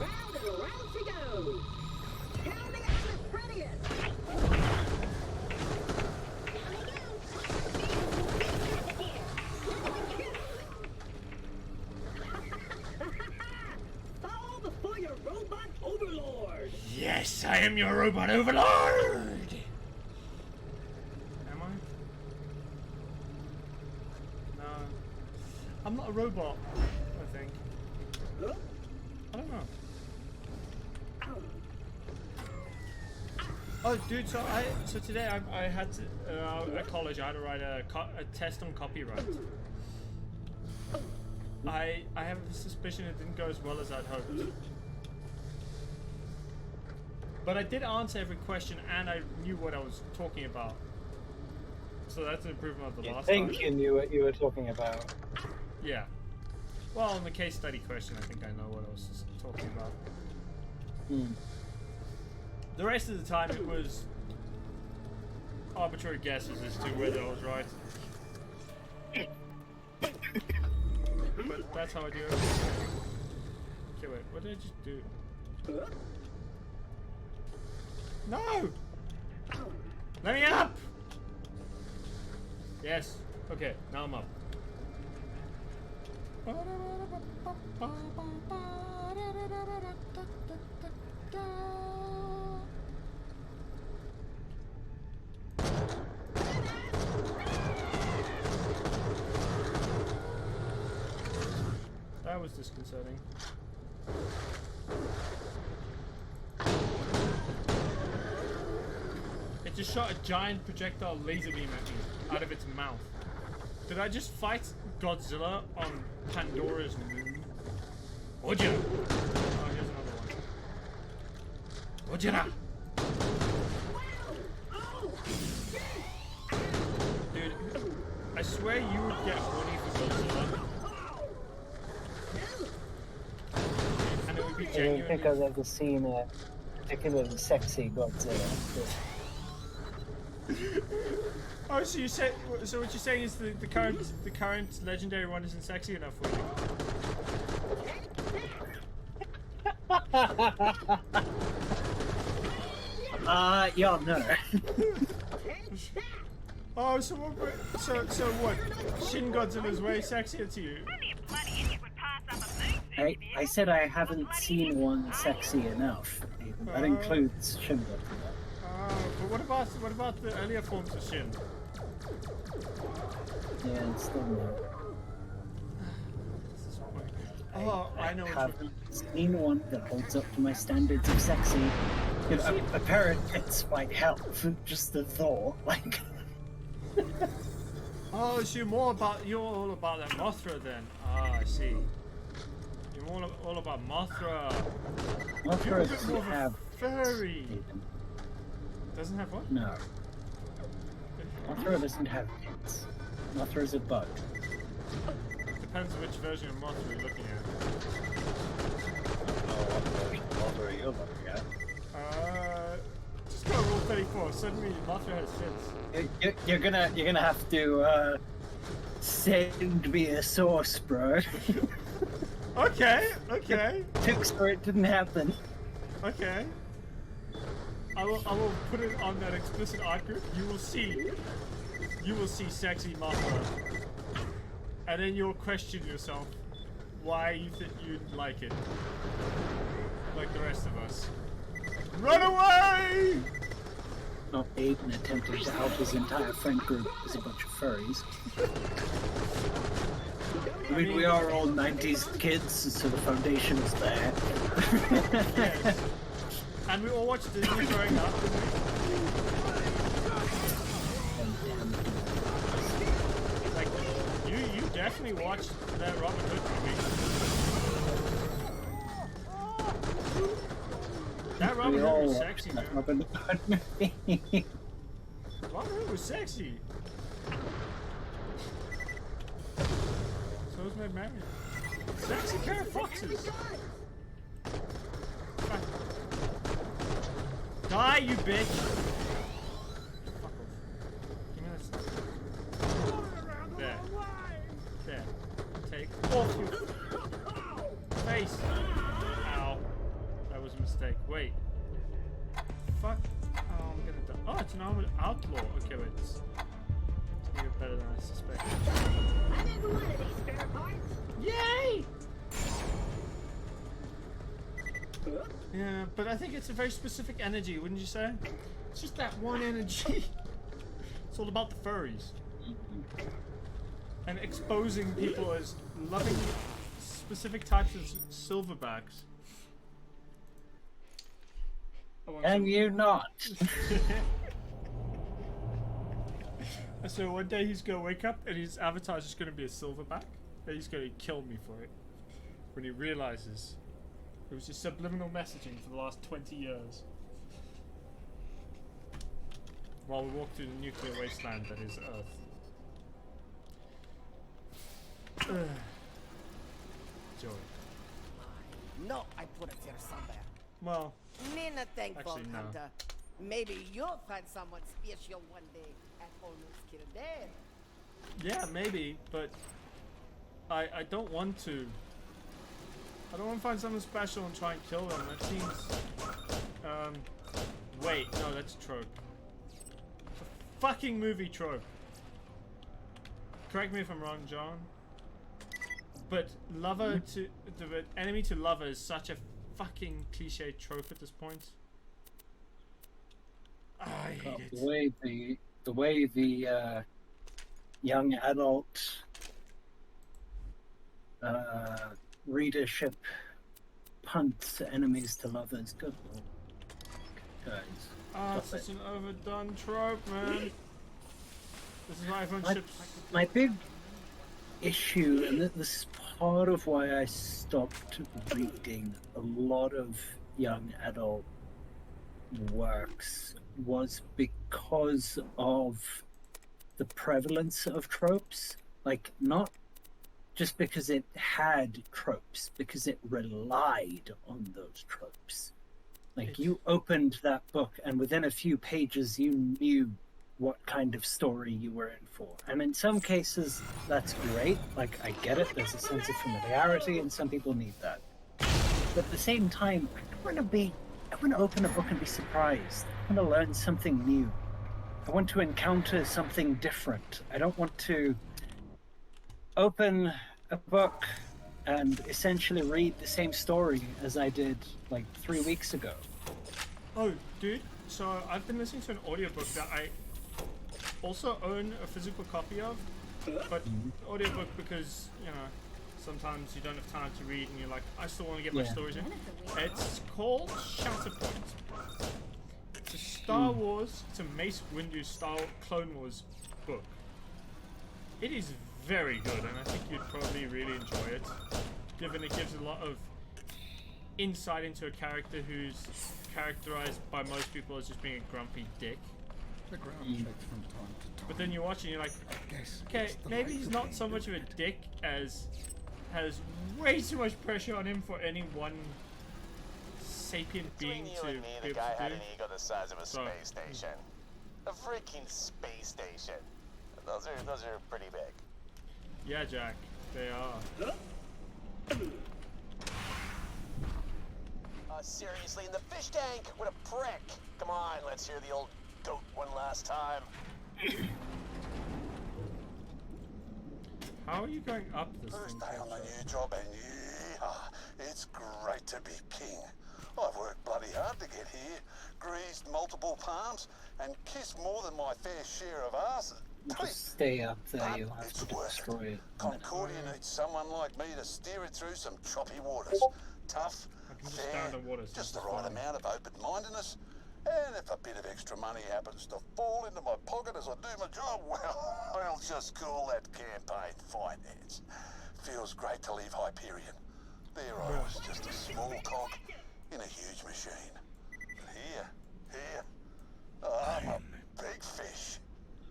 Round and round she goes. Tell me I'm the prettiest. Fall before your robot overlord. Yes, I am your robot overlord! Am I? No. I'm not a robot, I think. I don't know. Oh, dude, so today I had to, at college I had to write a test on copyright. I have a suspicion it didn't go as well as I'd hoped. But I did answer every question, and I knew what I was talking about. So that's an improvement of the last time. I think you knew what you were talking about. Yeah. Well, in the case study question, I think I know what I was talking about. The rest of the time, it was arbitrary guesses as to whether I was right. But that's how I do it. Okay, wait, what did I just do? No! Let me up! Yes. Okay, now I'm up. That was disconcerting. just shot a giant projectile laser beam at me out of its mouth. Did I just fight Godzilla on Pandora's moon? Ojira! Oh, here's another one. Ojira! Dude, I swear you would get horny for Godzilla. And it would be I don't genuine. think I've ever seen a particularly sexy Godzilla. Oh, so you say? So what you're saying is the current legendary one isn't sexy enough for you? Yeah, no. Oh, so what? So what? Shin Godzilla's way sexier to you? I said I haven't seen one sexy enough. That includes Shin Godzilla. But what about the earlier forms of Shin? Yeah, it's still no. Oh, I know. I haven't seen one that holds up to my standards of sexy. You know, a parrot gets might help, just the thought, like. Oh, so you're all about that Mothra then. Ah, I see. You're all about Mothra. Mothra doesn't have furry. Doesn't have what? No. Mothra doesn't have tits. Mothra is a bug. Depends which version of Mothra you're looking at. I don't know what version of Mothra you're looking at. Just go Rule 34. Suddenly Mothra has tits. You're gonna have to send me a source, bro. Okay. Fix for it didn't happen. Okay. I will put it on that explicit art group. You will see sexy Mothra. And then you'll question yourself why you think you'd like it. Like the rest of us. Run away! Not Aiden attempting to help his entire friend group as a bunch of furries. I mean, we are all 90s kids, so the foundation's there. Yes. And we all watched Disney growing up, didn't we? Like, you definitely watched that Robin Hood movie. That Robin Hood was sexy, man. Robin Hood movie. Robin Hood was sexy. So was Mad Marion. Sexy pair of foxes. Die, you bitch! Fuck off. Give me that stuff. There. There. Take off your face! Ow. That was a mistake. Wait. Fuck. Oh, I'm gonna die. Oh, it's an armored outlaw. Okay, wait. It's even better than I suspected. I need one of these spare parts. Yay! Yeah, but I think it's a very specific energy, wouldn't you say? It's just that one energy. It's all about the furries. And exposing people as loving specific types of silverbacks. And you not. So one day he's gonna wake up and his avatar's just gonna be a silverback, and he's gonna kill me for it. When he realizes it was just subliminal messaging for the last 20 years. While we walk through the nuclear wasteland that is Earth. Joy. No, I put it here somewhere. Well, Nina, thankful, actually, no. Hunter. Maybe you'll find someone special one day at almost Kildare. yeah, maybe, but I don't want to. I don't want to find someone special and try and kill them. That seems... wait, no, that's a trope. It's a fucking movie trope. Correct me if I'm wrong, John. But lover to... the enemy to lover is such a fucking cliche trope at this point. I hate it. The way the young adult readership punts enemies to lovers. Good lord. guys. Ah, it's Stop such it. an overdone trope, man. This is why everyone My, ships. my big issue, and this is part of why I stopped reading a lot of young adult works, was because of the prevalence of tropes. Like, not just because it had tropes, because it relied on those tropes. Like, you opened that book, and within a few pages, you knew what kind of story you were in for. And in some cases, that's great. Like, I get it. There's a sense of familiarity, and some people need that. But at the same time, I want to open a book and be surprised. I want to learn something new. I want to encounter something different. I don't want to open a book and essentially read the same story as I did like 3 weeks ago. Oh, dude. So I've been listening to an audiobook that I also own a physical copy of, but audiobook because, you know, sometimes you don't have time to read and you're like, I still want to get my stories in. It's called Shatterpoint. It's a Star Wars, it's a Mace Windu style Clone Wars book. It is very good, and I think you'd probably really enjoy it, given it gives a lot of insight into a character who's characterized by most people as just being a grumpy dick. The ground shakes from time to time. But then you watch and you're like, okay, maybe he's not so much of a dick as has way too much pressure on him for any one sapient being Between you to and me, be the able guy to had do. an ego the size of a So- space station. A freaking space station. Those are pretty big. Yeah, Jack, they are. Seriously, in the fish tank? What a prick! Come on, let's hear the old goat one last time. How are you going up this First thing? day on the new job, and yeah, it's great to be king. I've worked bloody hard to get here, greased multiple palms, and kissed more than my fair share of asses. Just stay up there, But you'll have it's to worth destroy it. Concordia needs someone like me to steer it through some choppy waters. Tough, I can just fair, stand underwater, so just the it's right fine. amount of open-mindedness. And if a bit of extra money happens to fall into my pocket as I do my job, well, I'll just call that campaign finance. Feels great to leave Hyperion. There I was, just a small cog in a huge machine. But here, I'm a big fish.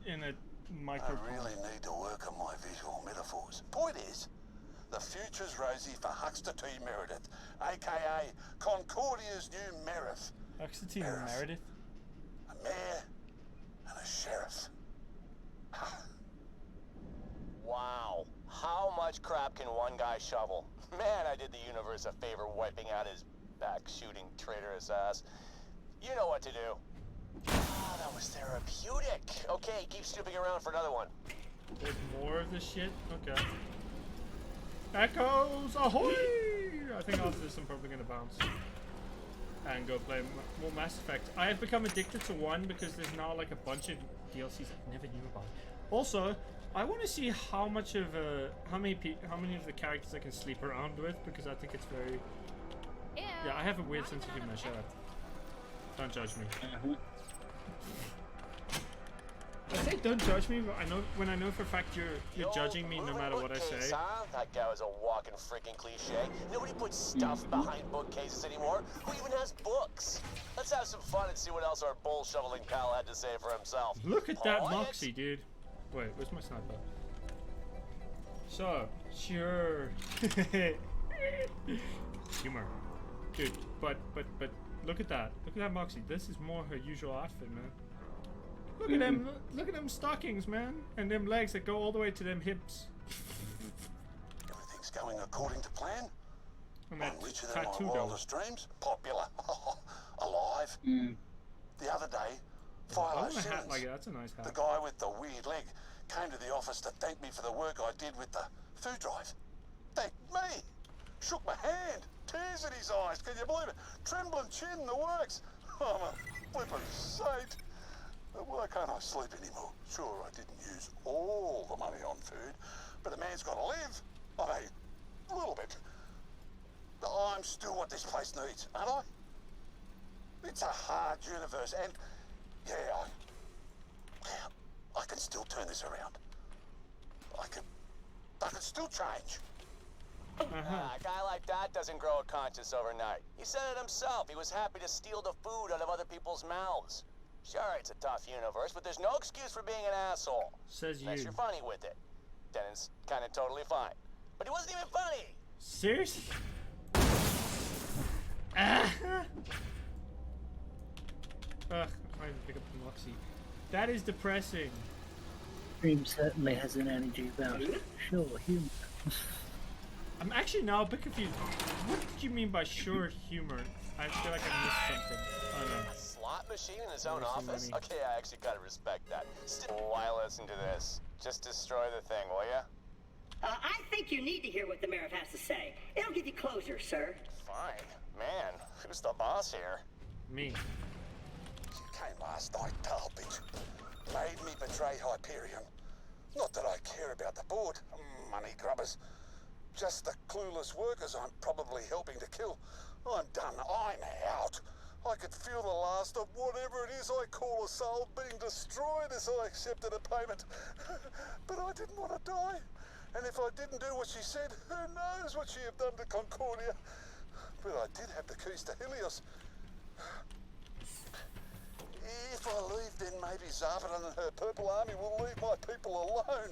In a I micro. really need to work on my visual metaphors. Point is, the future's rosy for Huckster T. Meredith, aka Concordia's new Merith. Huckster T. Meredith? A mayor and a sheriff. Wow. How much crap can one guy shovel? Man, I did the universe a favor wiping out his back shooting traitorous ass. You know what to do. Ah, that was therapeutic. Okay, keep snooping around for another one. There's more of this shit? Okay. Echoes ahoy! I think after this I'm probably gonna bounce and go play more Mass Effect. I have become addicted to 1 because there's now like a bunch of DLCs I never knew about. Also, I want to see how much of how many of the characters I can sleep around with, because I think it's very. Yeah, I have a weird sense of humor. Shut up. Don't judge me. I say don't judge me, but I know when I know for a fact you're judging me no matter what I say. Huh? That guy was a walking freaking cliche. Nobody puts stuff behind bookcases anymore. Who even has books? Let's have some fun and see what else our bull shoveling pal had to say for himself. Look at that Point. Moxie, dude. Wait, where's my sniper? So, sure. Humor. Dude, but look at that. Look at that Moxie. This is more her usual outfit, man. Look at them, look at them stockings, man. And them legs that go all the way to them hips. Everything's going according to plan. And I'm that richer than my tattoo though. wildest dreams. Popular. Alive. The other day, I Philo want a hat Simmons, like that. That's a nice the hat. guy with the weird leg, came to the office to thank me for the work I did with the food drive. Thanked me. Shook my hand. Tears in his eyes. Can you believe it? Trembling chin, the works. I'm a flippin' saint. Why can't I sleep anymore? Sure, I didn't use all the money on food, but a man's got to live. I mean, a little bit. I'm still what this place needs, aren't I? It's a hard universe, and yeah, I can still turn this around. I can still change. A guy like that doesn't grow a conscience overnight. He said it himself. He was happy to steal the food out of other people's mouths. Sure, it's a tough universe, but there's no excuse for being an asshole. Says Unless you. you're funny with it. Then it's kind of totally fine. But he wasn't even funny. Seriously? Ugh, I can't even pick up the Moxie. That is depressing. Dream certainly has an energy about it. Sure, humor. I'm actually now a bit confused. What did you mean by sure humor? I feel like I missed something. Oh no. A slot machine in his own Where's the office? money? Okay, I actually gotta respect that. Still, why listen to this? Just destroy the thing, will ya? I think you need to hear what the mayor has to say. It'll give you closure, sir. Fine. Man, who's the boss here? Me. She came last night, tall bitch. Made me betray Hyperion. Not that I care about the board, money grubbers. Just the clueless workers I'm probably helping to kill. I'm done. I'm out. I could feel the last of whatever it is I call a soul being destroyed as I accepted a payment. But I didn't want to die. And if I didn't do what she said, who knows what she'd have done to Concordia. But I did have the keys to Helios. If I leave, then maybe Zarbaton and her Purple Army will leave my people alone.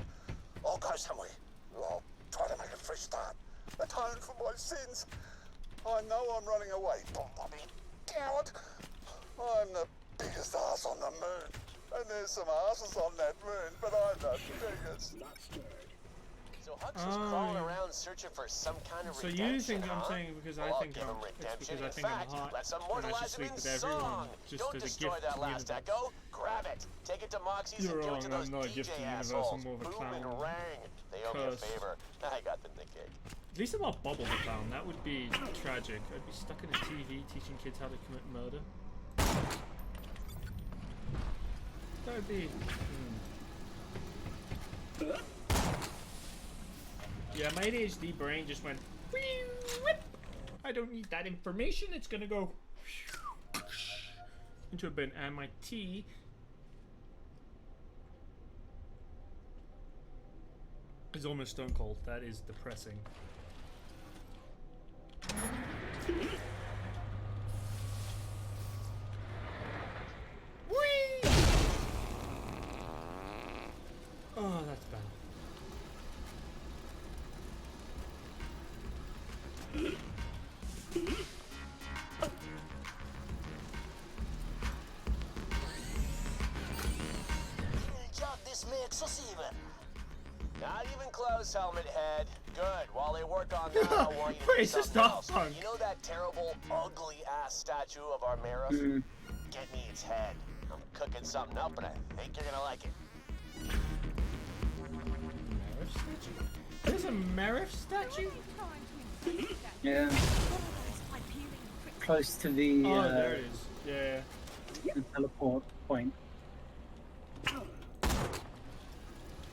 I'll go somewhere. I'll try to make a fresh start. Atone for my sins. I know I'm running away, Bobby. Coward. I'm the biggest ass on the moon. And there's some asses on that moon, but I'm the biggest. Not stirred. So Hux was crawling around searching for some kind of So redemption, you think huh? I'm saying because Well, I think give him it's redemption. because I In think I'm fact, hot let's and I should immortalize him sleep in with everyone song. just Don't as a destroy gift that to the last universe. echo. Grab it. Take it to Moxie's You're and give wrong, it to those I'm not a gift to DJ the universe, assholes. I'm more of a Boom and clown. rang. They owe me a Cursed. favor. I got them the gig. At least I'm not Bubble the Clown. That would be tragic. I'd be stuck in a TV teaching kids how to commit murder. That would be. Yeah, my ADHD brain just went. Whip. I don't need that information. It's gonna go into a bin, and my tea. Is almost stone cold. That is depressing. Whee! Oh, that's bad. Job this makes us even. Not even close, Helmet Head. Good. While they work on that, I want you to do Wait, something stop, else. Punk. You know that terrible, ugly-ass statue of our Marif? Get me its head. I'm cooking something up, and I think you're gonna like it. Marif statue? There's a Marif statue? Yeah. Close to the Oh, there it is. Yeah. the teleport point.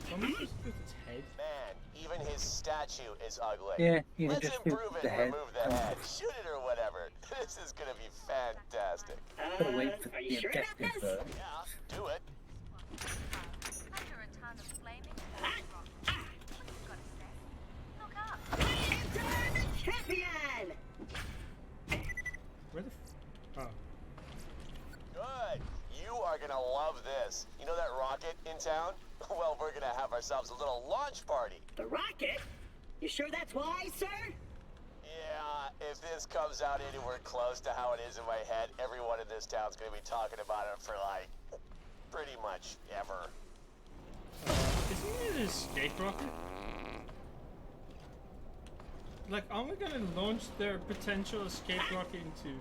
Someone just with its head. Man, even his statue is ugly. Yeah, you can Let's just do improve it the and head. remove the head. Shoot it or whatever. This is gonna be fantastic. Gotta wait for Are the you sure about objective this? though. Yeah, do it. Under a ton of flaming rock. What you gotta say? Look up. Enter the champion! Where the oh. Good. You are gonna love this. You know that rocket in town? Well, we're gonna have ourselves a little launch party. The rocket? You sure that's wise, sir? Yeah, if this comes out anywhere close to how it is in my head, everyone in this town's gonna be talking about it for like pretty much ever. Isn't it an escape rocket? Like, aren't we gonna launch their potential escape rocket into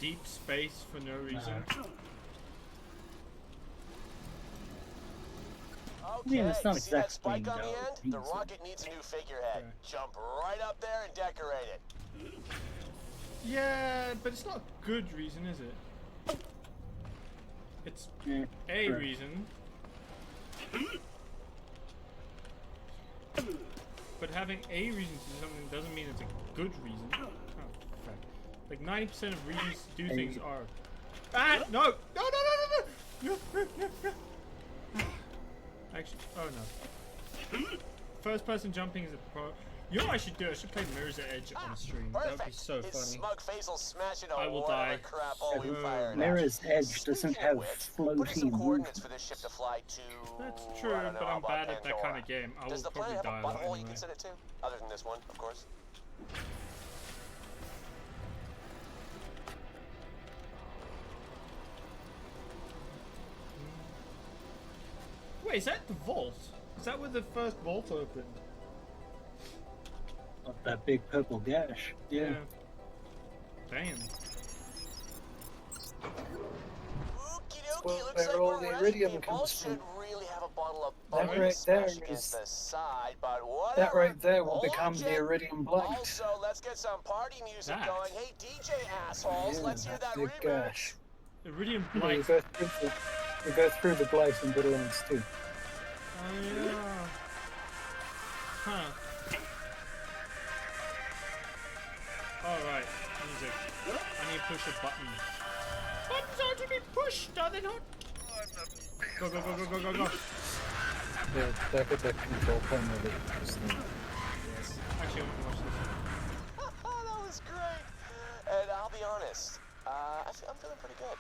deep space for no reason? Okay, Yeah, it's not see that exactly spike on the no end? The reason. rocket needs a new figurehead. Okay. Jump right up there and decorate it. Yeah, but it's not a good reason, is it? It's Yeah, a true. reason. But having a reason to do something doesn't mean it's a good reason. Oh, fuck. Like 90% of reasons to do things are. Ah! No! No! No! No! No! No! No! No! Actually, oh no. First person jumping is a pro. You know what I should do? I should play Mirror's Edge on stream. That would be so His funny. smug face will smash into I will whatever die. crap all we fire at. Mirror's Edge doesn't have Put in some floaty coordinates movement. for this ship to fly to. That's I true, don't know, but I'm about bad at that Pandora. kind of game. I Does will the planet probably have die a a lot butthole you anyway. can send it to? Other than this one, of course. Wait, is that the vault? Is that where the first vault opened? Of that big purple gash. Yeah. Damn. Well, Looks where like all we're the ready. iridium We comes both from. should really have a bottle of That bourbon right there smashed against is- the side, but whatever. That right there will Hold on, become the Jen. iridium blight. Also, let's get some party music That. going. Hey, DJ assholes, Yeah, let's hear that big remix. gash. Iridium Yeah, Blight. you go through the blight in Borderlands 2. Oh yeah. Huh. Alright, music. I need to push a button. Buttons are to be pushed, are they not? Go, go, go, go, go, go, go. Yeah, back at the control panel that you just need. Yes. Actually, I want to watch this. That was great. And I'll be honest, I'm feeling pretty good.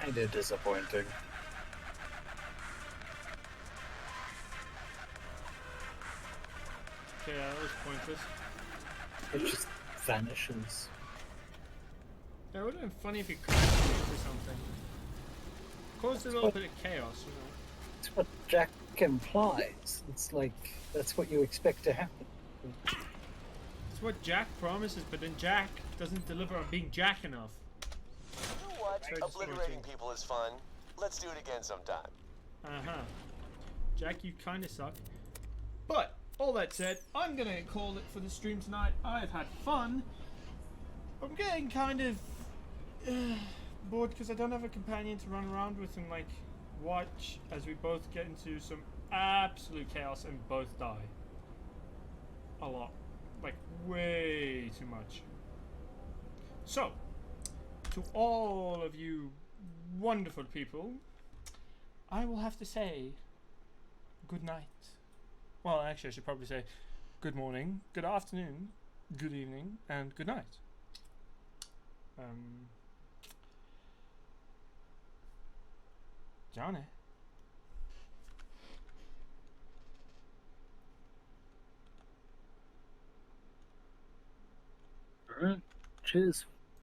Kinda disappointing. Okay, that was pointless. It just vanishes. That would have been funny if you crashed into something. Caused a little bit of chaos, you know. It's what Jack implies. It's like, that's what you expect to happen. It's what Jack promises, but then Jack doesn't deliver on being Jack enough. You know what? Very Obliterating disappointing. people is fun. Let's do it again sometime. Uh-huh. Jack, you kinda suck. But, all that said, I'm gonna call it for the stream tonight. I've had fun. I'm getting kind of bored because I don't have a companion to run around with and like watch as we both get into some absolute chaos and both die. A lot. Like way too much. So, to all of you wonderful people, I will have to say good night. Well, actually, I should probably say good morning, good afternoon, good evening, and good night. Johnny. Alright, cheers.